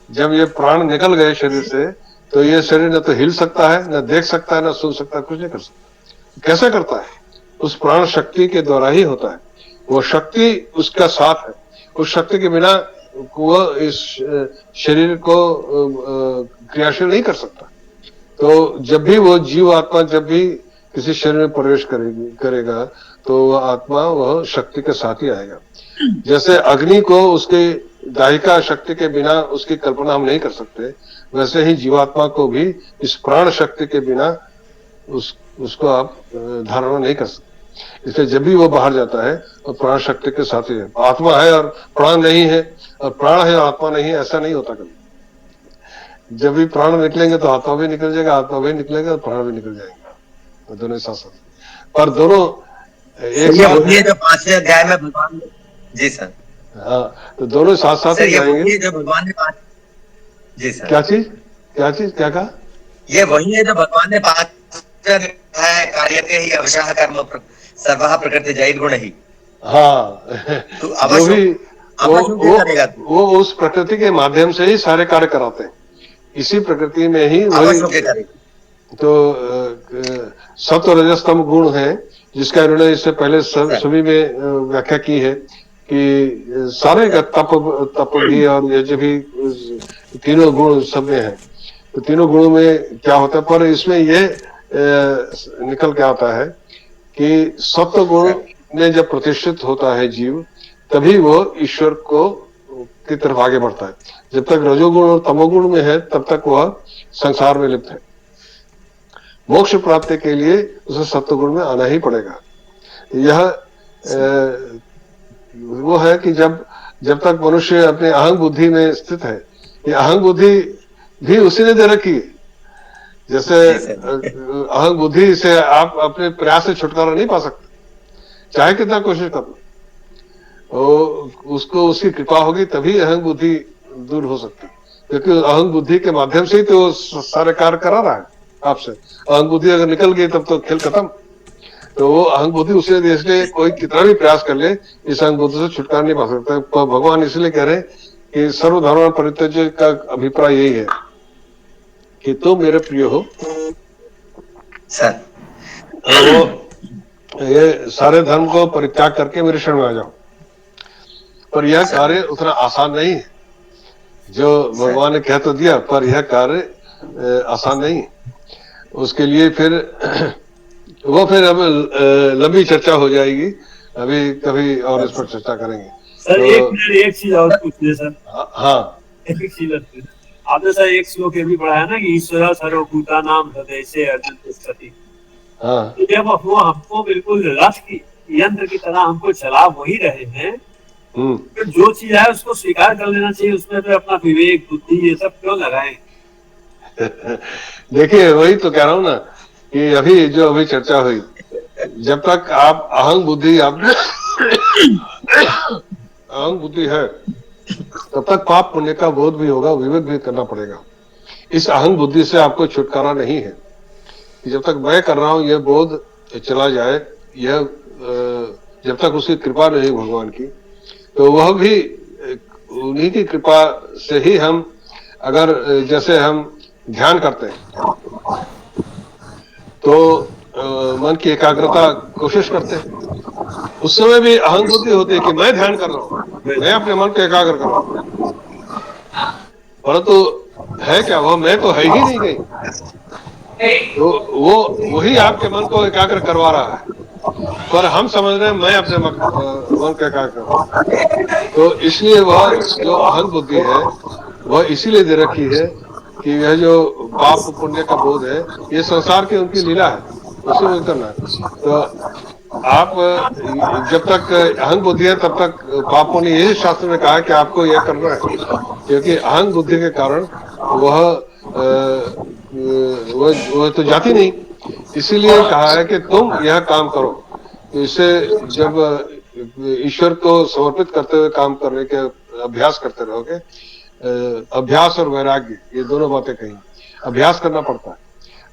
जब ये प्राण निकल गए शरीर से तो ये शरीर न तो हिल सकता है, न देख सकता है, न सुन सकता, कुछ नहीं कर सकता। कैसे करता है? उस प्राण शक्ति के द्वारा ही होता है। वो शक्ति उसका साथ है। उस शक्ति के बिना वो इस शरीर को क्रियाशील नहीं कर सकता। तो जब भी वो जीव आत्मा जब भी किसी शरीर में प्रवेश करेगा तो वह आत्मा, वह शक्ति के साथ ही आएगा। जैसे अग्नि को उसके दाहिका शक्ति के बिना उसकी कल्पना हम नहीं कर सकते, वैसे ही जीवात्मा को भी इस प्राण शक्ति के बिना उसको आप धारणा नहीं कर सकते। इसलिए जब भी वो बाहर जाता है तो प्राण शक्ति के साथ ही है। आत्मा है और प्राण नहीं है, और प्राण है और आत्मा नहीं है, ऐसा नहीं होता कभी। जब भी प्राण निकलेंगे तो आत्मा भी निकल जाएगा, आत्मा भी निकलेगा और प्राण भी निकल जाएगा, दोनों साथ साथ। पर दोनों एक साथ, ये जो 5वें अध्याय में भगवान, जी सर, हाँ, तो दोनों साथ साथ ही जाएंगे। जो भगवान ने जी सर, क्या चीज क्या कहा? ये वही है जो भगवान ने 5वें अध्याय कार्यते ही अवशाह कर्म सर्वः प्रकृति जैद गुण ही। हाँ, तो जो भी वो उस प्रकृति के माध्यम से ही सारे कार्य कराते हैं। इसी प्रकृति में ही वही तो सत्व रजस तम गुण है, जिसका इन्होंने इससे पहले सभी में व्याख्या की है कि सारे का तप भी और यज्ञ भी तीनों गुण सब में है। तो तीनों गुणों में क्या होता है, पर इसमें ये निकल के आता है कि सत्व गुण में जब प्रतिष्ठित होता है जीव, तभी वो ईश्वर को की तरफ आगे बढ़ता है। जब तक रजोगुण और तमोगुण में है तब तक वह संसार में लिप्त है। मोक्ष प्राप्ति के लिए उसे सत्वगुण में आना ही पड़ेगा। यह वो है कि जब तक मनुष्य अपने अहंग बुद्धि में स्थित है, ये अहंग बुद्धि भी उसी ने दे रखी है। जैसे अहंग बुद्धि से आप अपने प्रयास से छुटकारा नहीं पा सकते, चाहे कितना कोशिश कर लो। उसको उसकी कृपा होगी तभी अहंग बुद्धि दूर हो सकती है, क्योंकि अहंग बुद्धि के माध्यम से ही तो सारे कार्य करा रहा है आपसे। अहंग बुद्धि अगर निकल गई तब तो खेल खत्म। तो वो अहंग बुद्धि उसे इसलिए कोई कितना भी प्रयास कर ले, इस अहंग बुद्धि से छुटकारा नहीं पा सकता। तो भगवान इसलिए कह रहे हैं कि सर्वधर्म परित्यज्य का अभिप्राय यही है कि तुम मेरे प्रिय हो सर, तो ये सारे धर्म को परित्याग करके मेरे शरण में आ जाओ। पर यह कार्य उतना आसान नहीं है। जो भगवान ने कह तो दिया, पर यह कार्य आसान नहीं है। उसके लिए फिर वो फिर अब लंबी चर्चा हो जाएगी, अभी कभी और इस पर चर्चा करेंगे। सर तो एक मिनट, एक चीज और पूछिए सर। हाँ, एक चीज और पूछिए। आपने सर एक श्लोक ये भी पढ़ा है ना कि ईश्वर सर्वभूता नाम हृदय से अर्जुन तिष्ठति। हाँ, तो जब वो हमको बिल्कुल रथ की यंत्र की तरह हमको चला वही रहे हैं, तो जो चीज है उसको स्वीकार कर लेना चाहिए, उसमें तो अपना विवेक बुद्धि ये सब क्यों लगाएं? देखिए वही तो कह रहा हूँ ना कि अभी चर्चा हुई, जब तक आप अहंग बुद्धि आपने अहंग बुद्धि है तब तक पाप पुण्य का बोध भी होगा, विवेक भी करना पड़ेगा। इस अहंग बुद्धि से आपको छुटकारा नहीं है कि जब तक मैं कर रहा हूं यह बोध चला जाए, यह जब तक उसकी कृपा नहीं भगवान की, तो वह भी उन्हीं की कृपा से ही हम, अगर जैसे हम ध्यान करते हैं तो मन की एकाग्रता कोशिश करते हैं, उस समय भी अहंग बुद्धि होती है कि मैं ध्यान कर रहा हूं, मैं अपने मन को एकाग्र कर रहा हूं, परंतु है क्या, वह मैं तो है ही नहीं कहीं। तो वो वही आपके मन को एकाग्र करवा रहा है, पर हम समझ रहे हैं मैं अपने मन को एकाग्र कर रहा हूं। तो इसलिए वह जो अहंग बुद्धि है वह इसीलिए दे रखी है कि यह जो पाप पुण्य का बोध है ये संसार की उनकी लीला है, उसी में करना है। तो आप जब तक अहंग बुद्धि है तब तक पाप पुण्य, यही शास्त्र में कहा है कि आपको यह करना है, क्योंकि अहंग बुद्धि के कारण वह तो जाती नहीं, इसीलिए कहा है कि तुम यह काम करो। तो इससे जब ईश्वर को समर्पित करते हुए काम करने के अभ्यास करते रहोगे, अभ्यास और वैराग्य ये दोनों बातें कही, अभ्यास करना पड़ता है।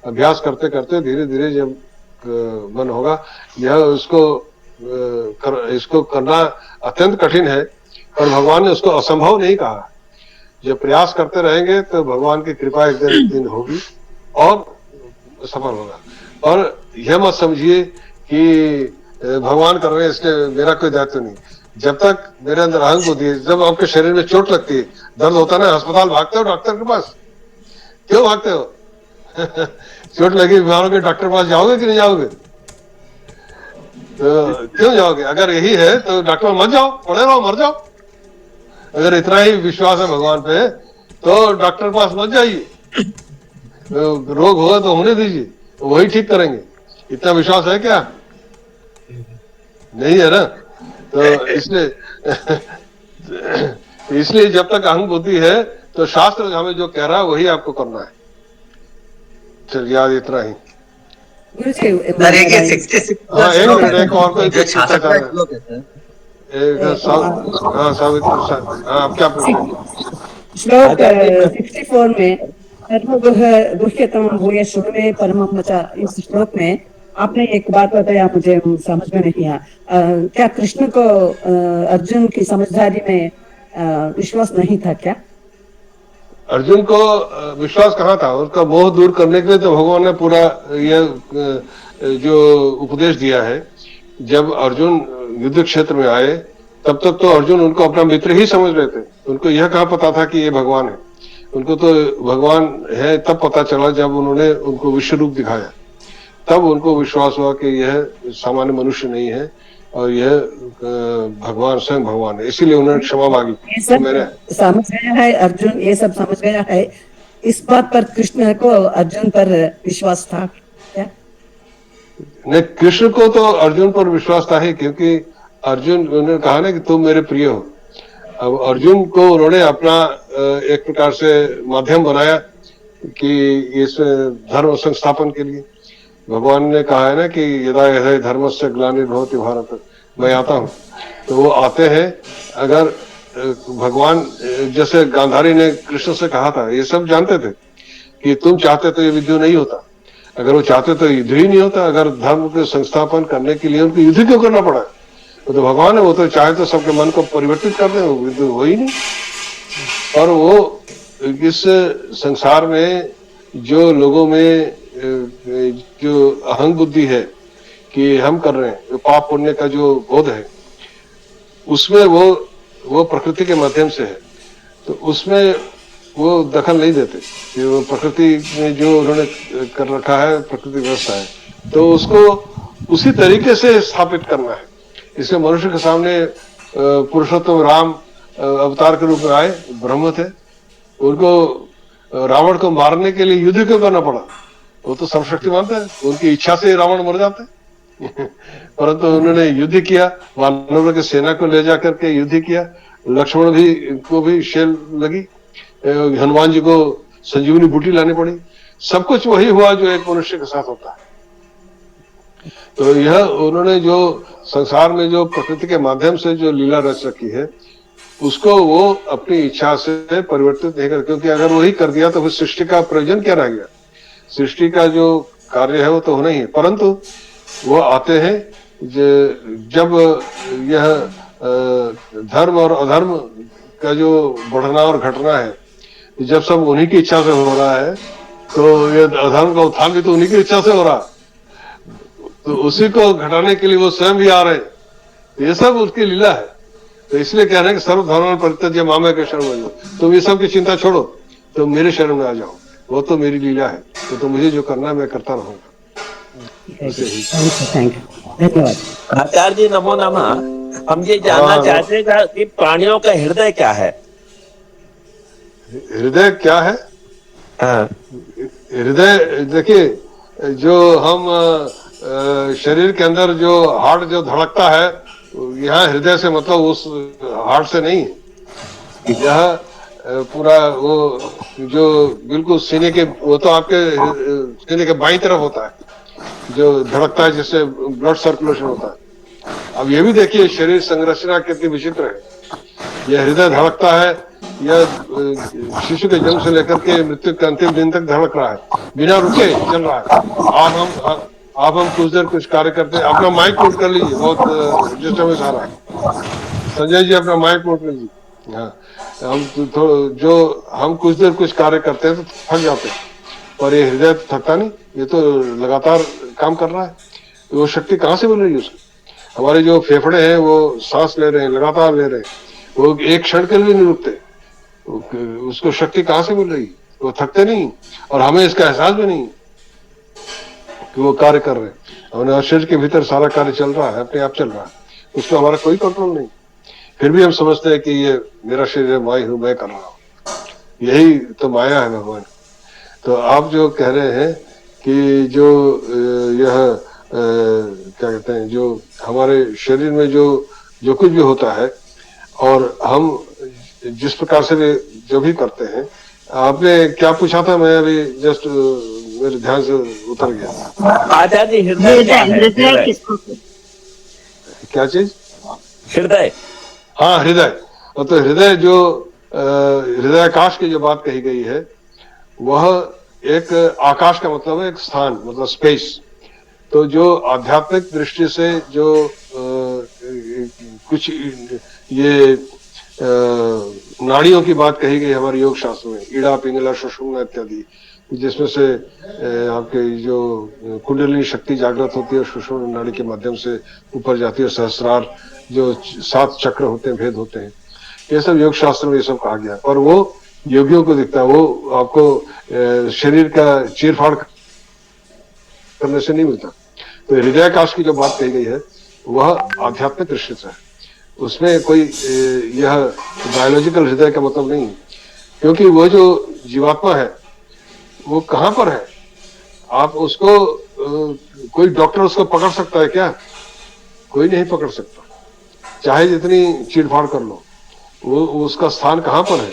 अभ्यास करते करते धीरे धीरे जब मन होगा, यह इसको करना अत्यंत कठिन है, पर भगवान ने उसको असंभव नहीं कहा। जब प्रयास करते रहेंगे तो भगवान की कृपा एक दिन होगी और सफल होगा। और यह मत समझिए कि भगवान कर रहे हैं इसलिए मेरा कोई दायित्व नहीं। जब तक मेरे अंदर अहंग बुद्धि है, जब आपके शरीर में चोट लगती है, दर्द होता है ना, अस्पताल भागते हो डॉक्टर के पास, क्यों भागते हो? चोट लगी बीमारों के डॉक्टर के पास जाओगे कि नहीं जाओगे? तो क्यों जाओगे? अगर यही है तो डॉक्टर मत जाओ, पड़े रहो, मर जाओ। अगर इतना ही विश्वास है भगवान पे तो डॉक्टर के पास मत जाइए, रोग होगा तो होने दीजिए, वही ठीक करेंगे। इतना विश्वास है क्या? नहीं है ना। तो इसलिए जब तक अहंग बुद्धि है तो शास्त्र हमें जो कह रहा है वही आपको करना है। चलिए याद इतना ही। सर एक 66 हाँ, एक मिनट, एक और कोई जो 66 श्लोक है सर, आप क्या पूछ रहे? श्लोक 64 में गुह्यतम भूय शुभे परमं च, इस श्लोक में आपने एक बात बताया, मुझे समझ में नहीं आया। क्या कृष्ण को अर्जुन की समझदारी में विश्वास नहीं था क्या? अर्जुन को विश्वास कहाँ था? उसका मोह दूर करने के लिए तो भगवान ने पूरा यह जो उपदेश दिया है। जब अर्जुन युद्ध क्षेत्र में आए तब तक तो अर्जुन उनको अपना मित्र ही समझ रहे थे, उनको यह कहाँ पता था कि ये भगवान है। उनको तो भगवान है तब पता चला जब उन्होंने उनको विश्व रूप दिखाया, तब उनको विश्वास हुआ कि यह सामान्य मनुष्य नहीं है और यह भगवान स्वयं भगवान है। इसीलिए उन्होंने क्षमा मांगी। ये सब समझ गया है अर्जुन, ये सब समझ गया है। इस बात पर कृष्ण को अर्जुन पर विश्वास था क्या? नहीं, कृष्ण को तो अर्जुन पर विश्वास था ही, क्योंकि अर्जुन, उन्होंने कहा ना कि तुम मेरे प्रिय हो। अब अर्जुन को उन्होंने अपना एक प्रकार से माध्यम बनाया कि इस धर्म संस्थापन के लिए। भगवान ने कहा है ना कि यदा यदा धर्मस्य ग्लानिर्भवति भारत, मैं आता हूँ। तो वो आते हैं। अगर भगवान, जैसे गांधारी ने कृष्ण से कहा था, ये सब जानते थे कि तुम चाहते तो ये युद्ध नहीं होता, अगर वो चाहते तो युद्ध ही नहीं होता। अगर धर्म के संस्थापन करने के लिए उनको युद्ध क्यों करना पड़ा? तो भगवान है, वो तो चाहे तो सबके मन को परिवर्तित कर दे, वो युद्ध हो ही नहीं। और वो इस संसार में जो लोगों में जो अहंग बुद्धि है कि हम कर रहे हैं, पाप पुण्य का जो बोध है, उसमें वो वो प्रकृति के माध्यम से है, तो उसमें वो दखल नहीं देते कि वो प्रकृति में जो उन्होंने कर रखा है प्रकृति व्यवस्था है, तो उसको उसी तरीके से स्थापित करना है। इसमें मनुष्य के सामने पुरुषोत्तम राम अवतार के रूप में आए, ब्रह्म थे, उनको रावण को मारने के लिए युद्ध क्यों करना पड़ा? वो तो सर्वशक्तिमान थे, उनकी इच्छा से रावण मर जाते परंतु उन्होंने युद्ध किया, वानरों की सेना को ले जाकर के युद्ध किया, लक्ष्मण भी को भी शेल लगी, हनुमान जी को संजीवनी बूटी लानी पड़ी, सब कुछ वही हुआ जो एक मनुष्य के साथ होता है। तो यह उन्होंने जो संसार में जो प्रकृति के माध्यम से जो लीला रच रखी है, उसको वो अपनी इच्छा से परिवर्तित नहीं कर, क्योंकि अगर वही कर दिया तो फिर सृष्टि का प्रयोजन क्या रह गया? सृष्टि का जो कार्य है वो तो होना ही है, परंतु वो आते हैं जब यह धर्म और अधर्म का जो बढ़ना और घटना है, जब सब उन्हीं की इच्छा से हो रहा है, तो ये अधर्म का उत्थान भी तो उन्हीं की इच्छा से हो रहा है, तो उसी को घटाने के लिए वो स्वयं भी आ रहे हैं। ये सब उसकी लीला है। तो इसलिए कह रहे हैं कि सर्वधर्म परित्यज्य मामेकं शरणं व्रज, तुम ये सब की चिंता छोड़ो, तुम मेरे शरण में आ जाओ, वो तो मेरी लीला है, तो मुझे जो करना है मैं करता रहूंगा। धन्यवाद आचार्य जी, नमो नमः। हम ये जानना चाहते हैं कि प्राणियों का हृदय क्या है? हृदय क्या है? हृदय देखिए, जो हम शरीर के अंदर जो हार्ट जो धड़कता है, यहाँ हृदय से मतलब उस हार्ट से नहीं है। यह पूरा वो जो बिल्कुल सीने के, वो तो आपके सीने के बाईं तरफ होता है जो धड़कता है, जिससे ब्लड सर्कुलेशन होता है। अब ये भी देखिए शरीर संरचना कितनी विचित्र है। यह हृदय धड़कता है, यह शिशु के जन्म से लेकर के मृत्यु के अंतिम दिन तक धड़क रहा है, बिना रुके चल रहा है। आप हम कुछ देर कुछ कार्य करते हैं, अपना माइक म्यूट कर लीजिए, बहुत डिस्टर्बेंस आ रहा है। संजय जी अपना माइक म्यूट कर लीजिए। हाँ, हम कुछ देर कुछ कार्य करते हैं तो थक जाते हैं, पर ये हृदय थकता नहीं, ये तो लगातार काम कर रहा है। वो शक्ति कहाँ से मिल रही है उसको? हमारे जो फेफड़े हैं वो सांस ले रहे हैं, लगातार ले रहे हैं, वो एक क्षण के लिए नहीं रुकते। उसको शक्ति कहाँ से मिल रही है? वो थकते नहीं, और हमें इसका एहसास भी नहीं कि वो कार्य कर रहे हैं। हमारे शरीर के भीतर सारा कार्य चल रहा है, अपने आप चल रहा है, उसमें हमारा कोई कंट्रोल नहीं। फिर भी हम समझते हैं कि ये मेरा शरीर है, मैं हूं, मैं कर रहा हूँ। यही तो माया है भगवान। तो आप जो कह रहे हैं कि जो यह क्या कहते हैं, जो हमारे शरीर में जो कुछ भी होता है, और हम जिस प्रकार से भी जो भी करते हैं, आपने क्या पूछा था? मैं अभी जस्ट मेरे ध्यान से उतर गया। आचार्य, हृदय क्या है? क्या चीज? हृदय। हाँ, हृदय। तो हृदय जो हृदयाकाश की जो बात कही गई है, वह एक आकाश का मतलब है एक स्थान, मतलब स्पेस। तो जो आध्यात्मिक दृष्टि से जो कुछ ये नाड़ियों की बात कही गई हमारे योग शास्त्र में, ईड़ा, पिंगला, सुषुम्ना इत्यादि, जिसमें से आपके जो कुंडलिनी शक्ति जागृत होती है, सुषुम्ना नाड़ी के माध्यम से ऊपर जाती है, सहस्रार जो 7 चक्र होते हैं, भेद होते हैं, ये सब योग शास्त्र में ये सब कहा गया। और वो योगियों को दिखता है, वो आपको शरीर का चीरफाड़ करने से नहीं मिलता। तो हृदयाकाश की जो बात कही गई है वह आध्यात्मिक दृष्टि से है, उसमें कोई यह बायोलॉजिकल हृदय का मतलब नहीं है, क्योंकि वो जो जीवात्मा है वो कहाँ पर है? आप उसको कोई डॉक्टर उसको पकड़ सकता है क्या? कोई नहीं पकड़ सकता, चाहे जितनी चीरफाड़ कर लो। वो उसका स्थान कहाँ पर है?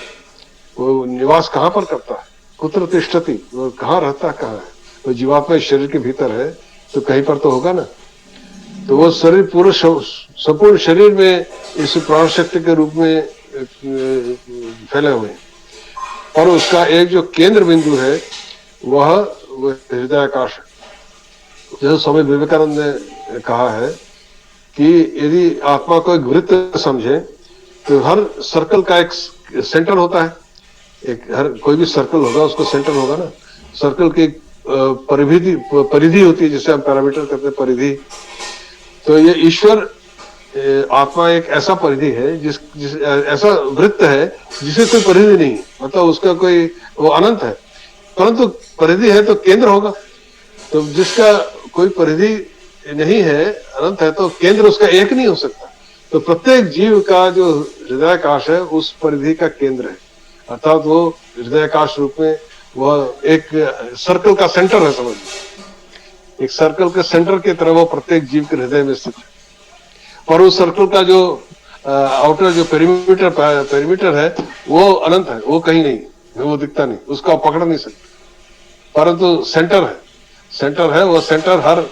वो निवास कहाँ पर करता है? कुत्र तिष्ठति, वो कहाँ रहता है, कहाँ है? वो जीवात्मा शरीर के भीतर है तो कहीं पर तो होगा ना। तो वो शरीर पूरे संपूर्ण शरीर में इस प्राण शक्ति के रूप में फैले हुए हैं, और उसका एक जो केंद्र बिंदु है वह हृदयाकाश है। जैसे स्वामी विवेकानंद ने कहा है कि यदि आत्मा को एक वृत्त समझे तो हर सर्कल का एक सेंटर होता है, एक हर कोई भी सर्कल होगा उसको सेंटर होगा ना। सर्कल की परिधि होती है, जिसे हम पैरामीटर कहते हैं, परिधि। तो ये ईश्वर आत्मा एक ऐसा परिधि है जिस ऐसा वृत्त है जिसे कोई परिधि नहीं, मतलब उसका कोई, वो अनंत है, परंतु परिधि है तो केंद्र होगा। तो जिसका कोई परिधि नहीं है, अनंत है, तो केंद्र उसका एक नहीं हो सकता। तो प्रत्येक जीव का जो हृदयाकाश है उस परिधि का केंद्र है, अर्थात वो हृदयाकाश रूप में वह एक सर्कल का सेंटर है, समझ, एक सर्कल के सेंटर की तरह वो प्रत्येक जीव के हृदय में स्थित है। और उस सर्कल का जो आउटर जो पेरीमीटर है वो अनंत है, वो कहीं नहीं, वो दिखता नहीं, उसको आप पकड़ नहीं सकते, परंतु सेंटर है वो सेंटर हर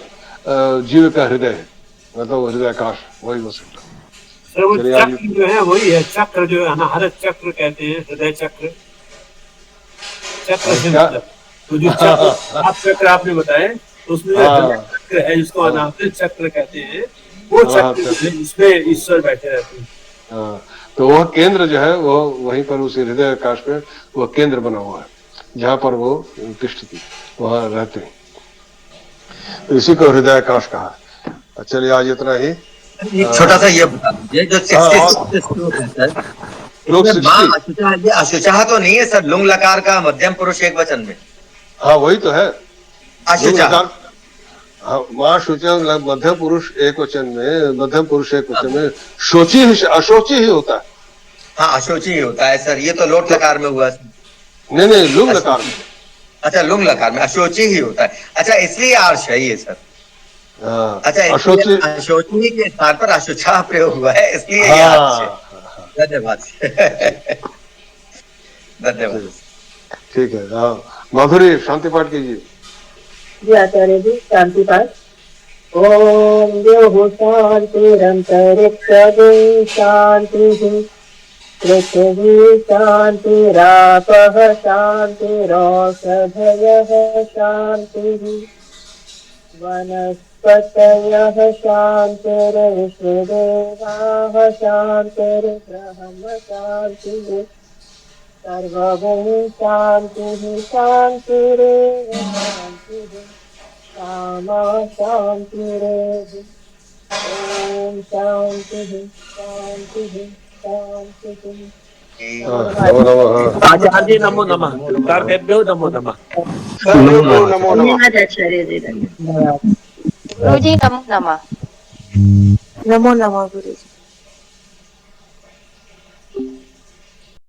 जीव का हृदय है, मतलब हृदयाकाश, वही वो सेंटर। सर वो चक्र जो है वही है, चक्र जो है ना, हर चक्र कहते हैं, हृदय चक्र, चक्र से मतलब तो जो चक्र आप चक्र आपने बताए, तो उसमें जो चक्र है जिसको अनाहत चक्र कहते हैं, वो चक्र जिसमें ईश्वर बैठे रहते हैं। तो वह केंद्र जो है वो वहीं पर उसी हृदय आकाश में वह केंद्र बना हुआ है जहां पर वो तिष्ठति, वहां रहते हैं, तो इसी को हृदय आकाश कहा है। चलिए आज इतना ही। छोटा सा ये बता दीजिए, जो 66 श्लोक है सर, इसमें अशुचः तो नहीं है सर, लुंग लकार का मध्यम पुरुष एक वचन में? हाँ वही तो है अशुचः। माँ शुचः मध्यम पुरुष एक वचन में, मध्यम पुरुष एक वचन में शोची अशोची ही होता है। हाँ अशोची ही होता है सर, ये तो लोट लकार में हुआ। नहीं लुंग लकार में। अच्छा लुंग लकार में अशोची ही होता है, अच्छा इसलिए आर्ष है ये सर। अच्छा अशोची के स्थान पर अशुचः प्रयोग हुआ है, इसलिए ये आर्ष है। धन्यवाद धन्यवाद। ठीक है। माधुरी शांति पाठ कीजिए। जी आचार्य जी, शांति पाठ। ओम द्योः शान्तिरन्तरिक्षं शान्तिः, पृथिवी शान्तिरापः शान्तिरौषधयः शान्तिः, वनस्पतयः शान्तिर्विश्वदेवाः शान्तिर्ब्रह्म शान्तिः, सर्वं शान्तिः शान्तिरेव शान्तिः, सामा शान्तिरेव। ओम शान्तिः शान्तिः शान्तिः। आचार्य नमो नमः, सर्वेभ्यो नमो नमः। धन्यवाद आचार्य जी, धन्यवाद। गुरुजी नमो नमः। नमो नमः गुरु।